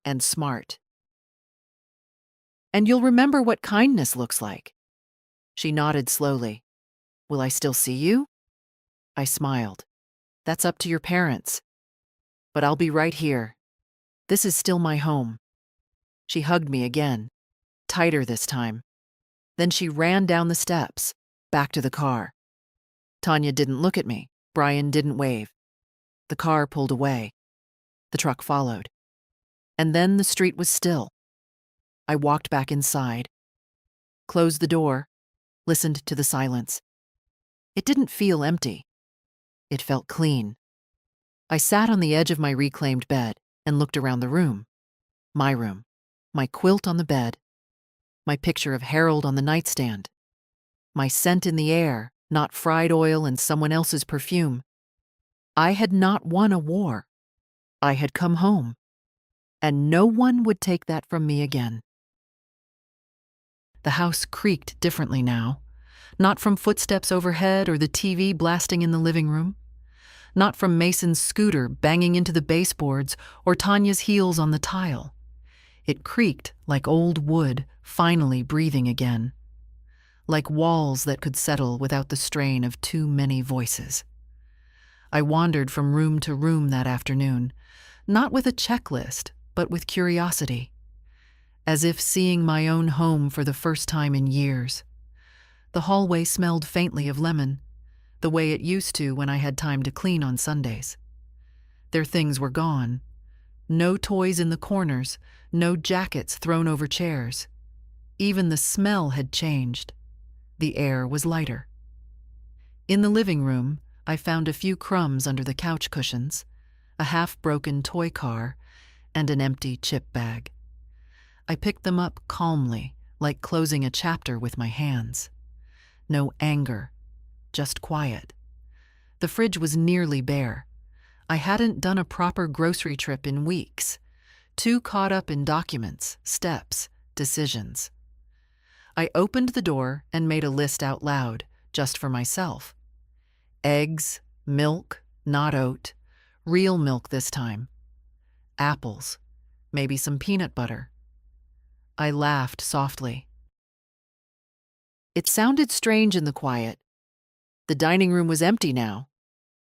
and smart. And you'll remember what kindness looks like. She nodded slowly. Will I still see you? I smiled. That's up to your parents. But I'll be right here. This is still my home. She hugged me again, tighter this time. Then she ran down the steps, back to the car. Tanya didn't look at me. Brian didn't wave. The car pulled away. The truck followed. And then the street was still. I walked back inside, closed the door, listened to the silence. It didn't feel empty. It felt clean. I sat on the edge of my reclaimed bed and looked around the room. My room. My quilt on the bed. My picture of Harold on the nightstand. My scent in the air, not fried oil and someone else's perfume. I had not won a war. I had come home. And no one would take that from me again. The house creaked differently now, not from footsteps overhead or the TV blasting in the living room, not from Mason's scooter banging into the baseboards or Tanya's heels on the tile. It creaked like old wood finally breathing again, like walls that could settle without the strain of too many voices. I wandered from room to room that afternoon, not with a checklist, but with curiosity, as if seeing my own home for the first time in years. The hallway smelled faintly of lemon, the way it used to when I had time to clean on Sundays. Their things were gone. No toys in the corners, no jackets thrown over chairs. Even the smell had changed. The air was lighter. In the living room, I found a few crumbs under the couch cushions, a half-broken toy car, and an empty chip bag. I picked them up calmly, like closing a chapter with my hands. No anger, just quiet. The fridge was nearly bare. I hadn't done a proper grocery trip in weeks, too caught up in documents, steps, decisions. I opened the door and made a list out loud, just for myself. Eggs, milk, not oat, real milk this time. Apples, maybe some peanut butter. I laughed softly. It sounded strange in the quiet. The dining room was empty now,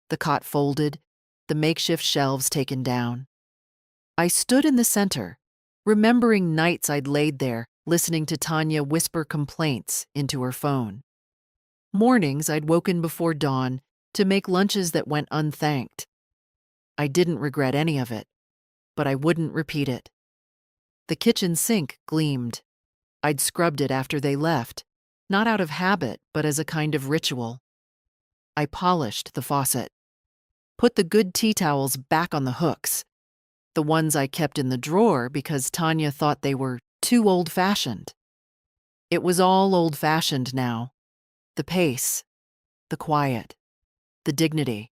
the cot folded, the makeshift shelves taken down. I stood in the center, remembering nights I'd laid there, listening to Tanya whisper complaints into her phone. Mornings I'd woken before dawn to make lunches that went unthanked. I didn't regret any of it, but I wouldn't repeat it. The kitchen sink gleamed. I'd scrubbed it after they left, not out of habit, but as a kind of ritual. I polished the faucet, put the good tea towels back on the hooks, the ones I kept in the drawer because Tanya thought they were too old-fashioned. It was all old-fashioned now. The pace, the quiet, the dignity.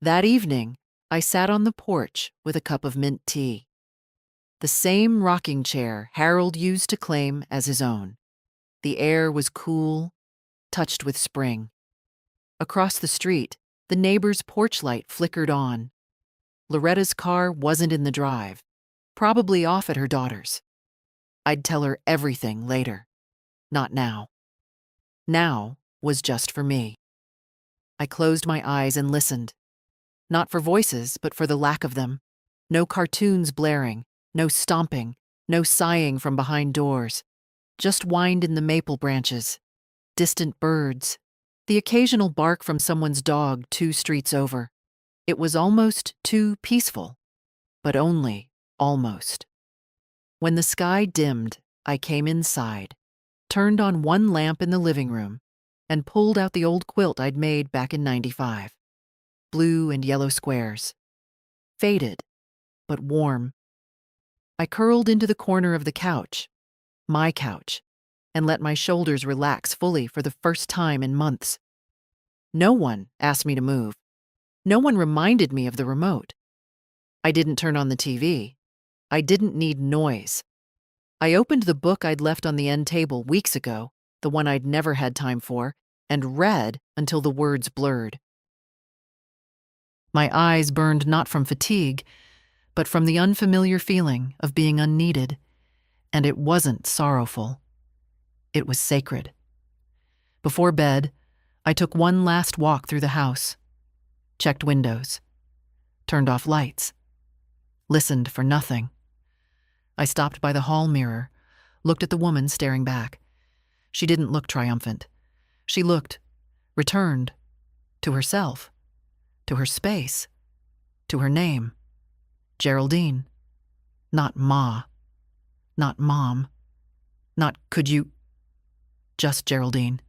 That evening, I sat on the porch with a cup of mint tea. The same rocking chair Harold used to claim as his own. The air was cool, touched with spring. Across the street, the neighbor's porch light flickered on. Loretta's car wasn't in the drive, probably off at her daughter's. I'd tell her everything later. Not now. Now was just for me. I closed my eyes and listened. Not for voices, but for the lack of them. No cartoons blaring, no stomping, no sighing from behind doors. Just wind in the maple branches, distant birds, the occasional bark from someone's dog 2 streets over. It was almost too peaceful, but only almost. When the sky dimmed, I came inside, turned on one lamp in the living room, and pulled out the old quilt I'd made back in '95. Blue and yellow squares. Faded, but warm. I curled into the corner of the couch, my couch, and let my shoulders relax fully for the first time in months. No one asked me to move. No one reminded me of the remote. I didn't turn on the TV. I didn't need noise. I opened the book I'd left on the end table weeks ago, the one I'd never had time for, and read until the words blurred. My eyes burned not from fatigue, but from the unfamiliar feeling of being unneeded, and it wasn't sorrowful. It was sacred. Before bed, I took one last walk through the house, checked windows, turned off lights, listened for nothing. I stopped by the hall mirror, looked at the woman staring back. She didn't look triumphant. She looked, returned, to herself, to her space, to her name. Geraldine. Not Ma. Not Mom. Not could you. Just Geraldine.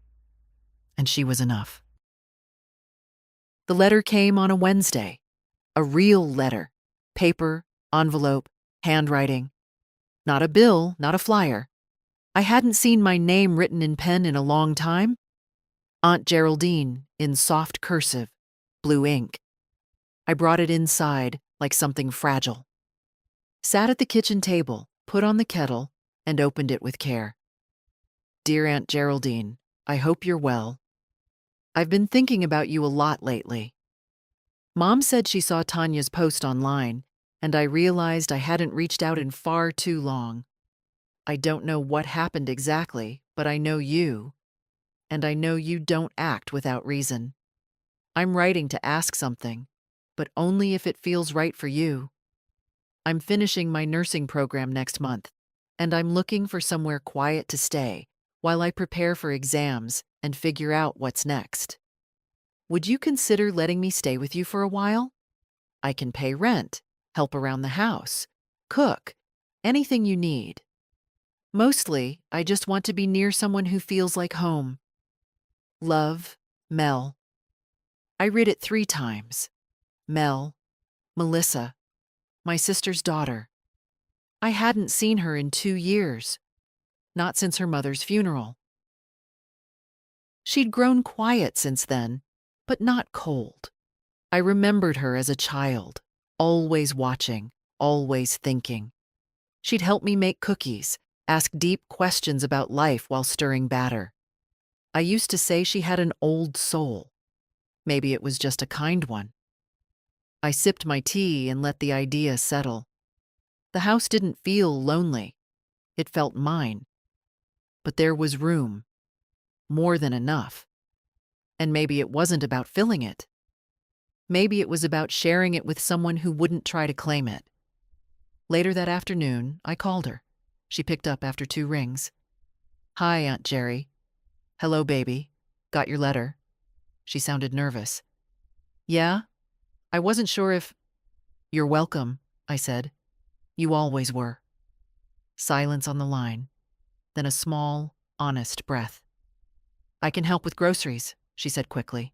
And she was enough. The letter came on a Wednesday. A real letter. Paper, envelope, handwriting. Not a bill, not a flyer. I hadn't seen my name written in pen in a long time. Aunt Geraldine, in soft cursive, blue ink. I brought it inside like something fragile. Sat at the kitchen table, put on the kettle, and opened it with care. Dear Aunt Geraldine, I hope you're well. I've been thinking about you a lot lately. Mom said she saw Tanya's post online, and I realized I hadn't reached out in far too long. I don't know what happened exactly, but I know you, and I know you don't act without reason. I'm writing to ask something, but only if it feels right for you. I'm finishing my nursing program next month, and I'm looking for somewhere quiet to stay while I prepare for exams and figure out what's next. Would you consider letting me stay with you for a while? I can pay rent, help around the house, cook, anything you need. Mostly, I just want to be near someone who feels like home. Love, Mel. I read it 3 times. Mel, Melissa, my sister's daughter. I hadn't seen her in 2 years, not since her mother's funeral. She'd grown quiet since then, but not cold. I remembered her as a child, always watching, always thinking. She'd help me make cookies, ask deep questions about life while stirring batter. I used to say she had an old soul. Maybe it was just a kind one. I sipped my tea and let the idea settle. The house didn't feel lonely. It felt mine. But there was room. More than enough. And maybe it wasn't about filling it. Maybe it was about sharing it with someone who wouldn't try to claim it. Later that afternoon, I called her. She picked up after 2 rings. Hi, Aunt Jerry. Hello, baby. Got your letter. She sounded nervous. Yeah? I wasn't sure if... You're welcome, I said. You always were. Silence on the line. Then a small, honest breath. I can help with groceries, she said quickly.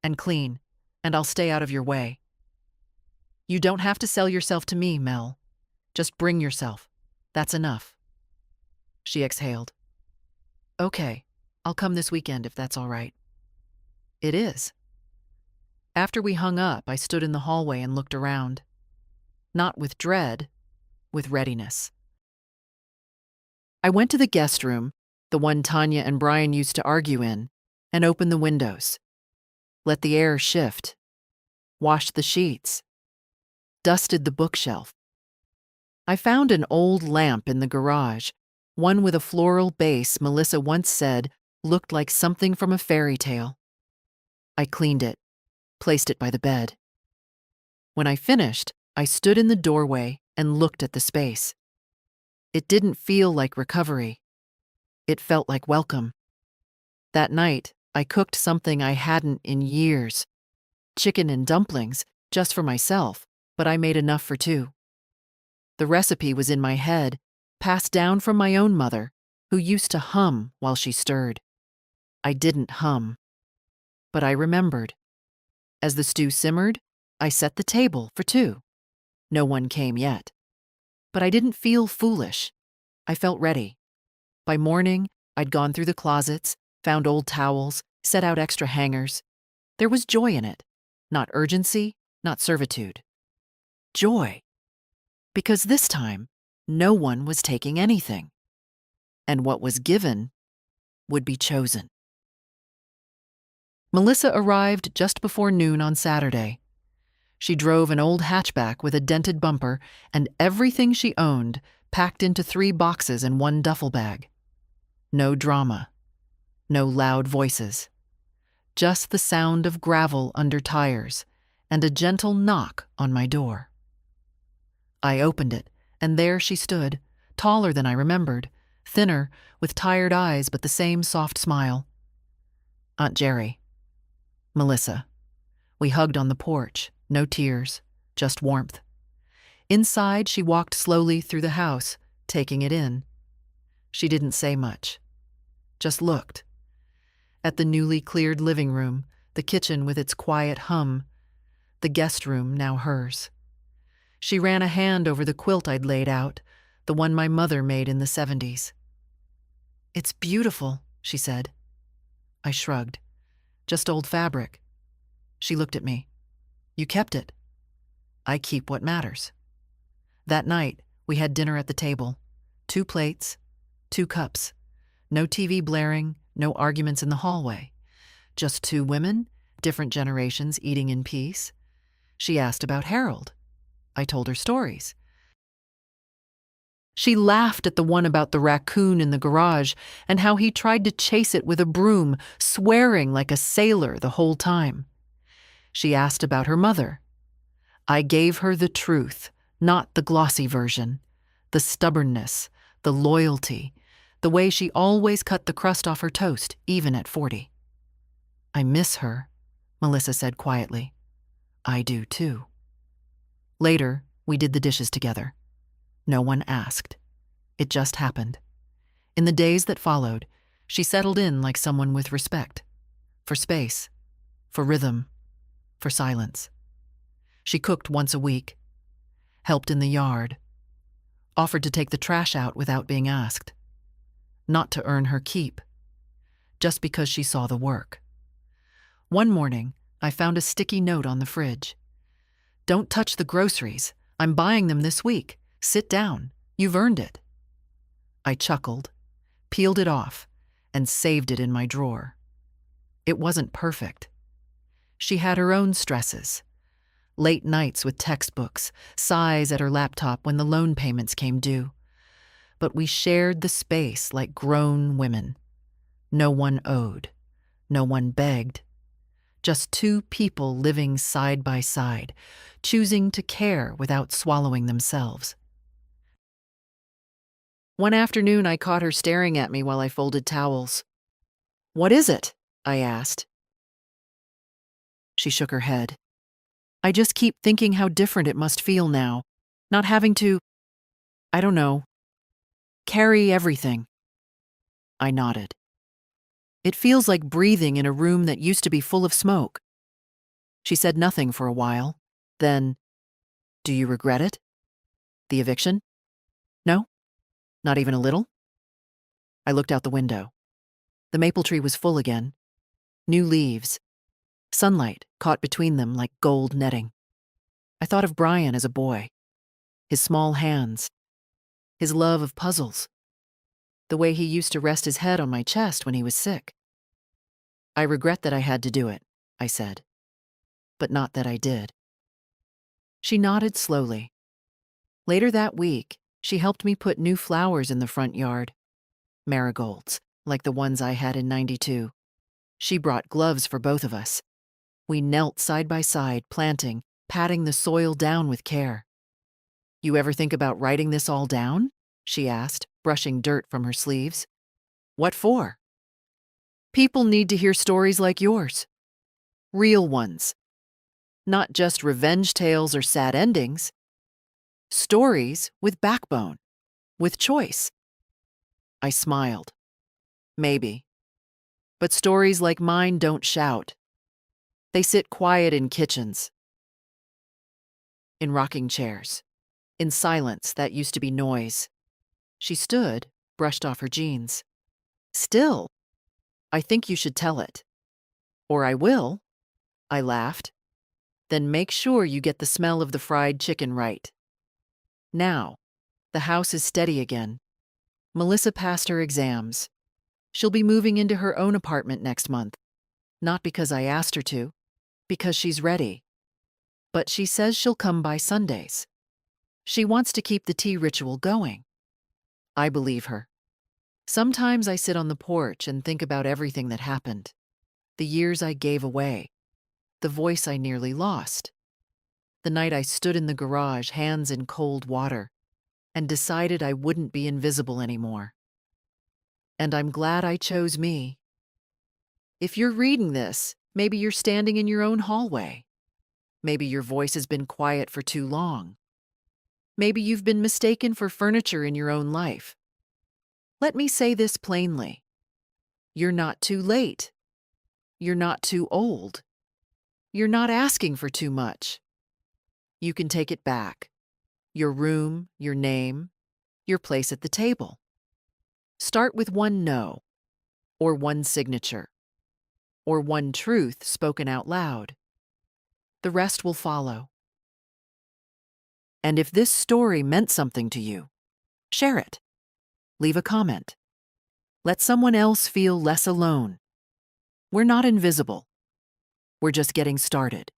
And clean, and I'll stay out of your way. You don't have to sell yourself to me, Mel. Just bring yourself. That's enough. She exhaled. Okay, I'll come this weekend if that's all right. It is. After we hung up, I stood in the hallway and looked around. Not with dread, with readiness. I went to the guest room, the one Tanya and Brian used to argue in, and opened the windows. Let the air shift. Washed the sheets. Dusted the bookshelf. I found an old lamp in the garage, one with a floral base Melissa once said looked like something from a fairy tale. I cleaned it, placed it by the bed. When I finished, I stood in the doorway and looked at the space. It didn't feel like recovery. It felt like welcome. That night, I cooked something I hadn't in years. Chicken and dumplings, just for myself, but I made enough for 2. The recipe was in my head, passed down from my own mother, who used to hum while she stirred. I didn't hum, but I remembered. As the stew simmered, I set the table for two. No one came yet. But I didn't feel foolish. I felt ready. By morning, I'd gone through the closets, found old towels, set out extra hangers. There was joy in it. Not urgency, not servitude. Joy. Because this time, no one was taking anything. And what was given would be chosen. Melissa arrived just before noon on Saturday. She drove an old hatchback with a dented bumper and everything she owned packed into 3 boxes in one duffel bag. No drama. No loud voices. Just the sound of gravel under tires and a gentle knock on my door. I opened it, and there she stood, taller than I remembered, thinner, with tired eyes but the same soft smile. Aunt Jerry. Melissa. We hugged on the porch, no tears, just warmth. Inside, she walked slowly through the house, taking it in. She didn't say much, just looked. At the newly cleared living room, the kitchen with its quiet hum, the guest room now hers. She ran a hand over the quilt I'd laid out, the one my mother made in the 70s. It's beautiful, she said. I shrugged. Just old fabric. She looked at me. You kept it. I keep what matters. That night, we had dinner at the table. 2 plates, 2 cups. No TV blaring, no arguments in the hallway. Just 2 women, different generations eating in peace. She asked about Harold. I told her stories. She laughed at the one about the raccoon in the garage and how he tried to chase it with a broom, swearing like a sailor the whole time. She asked about her mother. I gave her the truth, not the glossy version, the stubbornness, the loyalty, the way she always cut the crust off her toast, even at 40. I miss her, Melissa said quietly. I do too. Later, we did the dishes together. No one asked. It just happened. In the days that followed, she settled in like someone with respect. For space, for rhythm, for silence. She cooked once a week, helped in the yard, offered to take the trash out without being asked. Not to earn her keep, just because she saw the work. One morning, I found a sticky note on the fridge. Don't touch the groceries. I'm buying them this week. Sit down. You've earned it. I chuckled, peeled it off, and saved it in my drawer. It wasn't perfect. She had her own stresses. Late nights with textbooks, sighs at her laptop when the loan payments came due. But we shared the space like grown women. No one owed. No one begged. Just 2 people living side by side, choosing to care without swallowing themselves. One afternoon, I caught her staring at me while I folded towels. What is it? I asked. She shook her head. I just keep thinking how different it must feel now, not having to, I don't know, carry everything. I nodded. It feels like breathing in a room that used to be full of smoke. She said nothing for a while. Then, do you regret it? The eviction? No? Not even a little? I looked out the window. The maple tree was full again. New leaves. Sunlight caught between them like gold netting. I thought of Brian as a boy. His small hands. His love of puzzles. The way he used to rest his head on my chest when he was sick. I regret that I had to do it, I said. But not that I did. She nodded slowly. Later that week, she helped me put new flowers in the front yard. Marigolds, like the ones I had in '92. She brought gloves for both of us. We knelt side by side, planting, patting the soil down with care. You ever think about writing this all down? She asked, brushing dirt from her sleeves. What for? People need to hear stories like yours. Real ones. Not just revenge tales or sad endings. Stories with backbone, with choice. I smiled. Maybe. But stories like mine don't shout. They sit quiet in kitchens, in rocking chairs, in silence that used to be noise. She stood, brushed off her jeans. Still, I think you should tell it. Or I will, I laughed. Then make sure you get the smell of the fried chicken right. Now, the house is steady again. Melissa passed her exams. She'll be moving into her own apartment next month. Not because I asked her to, because she's ready. But she says she'll come by Sundays. She wants to keep the tea ritual going. I believe her. Sometimes I sit on the porch and think about everything that happened. The years I gave away. The voice I nearly lost. The night I stood in the garage, hands in cold water, and decided I wouldn't be invisible anymore. And I'm glad I chose me. If you're reading this, maybe you're standing in your own hallway. Maybe your voice has been quiet for too long. Maybe you've been mistaken for furniture in your own life. Let me say this plainly. You're not too late. You're not too old. You're not asking for too much. You can take it back. Your room, your name, your place at the table. Start with one no, or one signature, or one truth spoken out loud. The rest will follow. And if this story meant something to you, share it. Leave a comment. Let someone else feel less alone. We're not invisible. We're just getting started.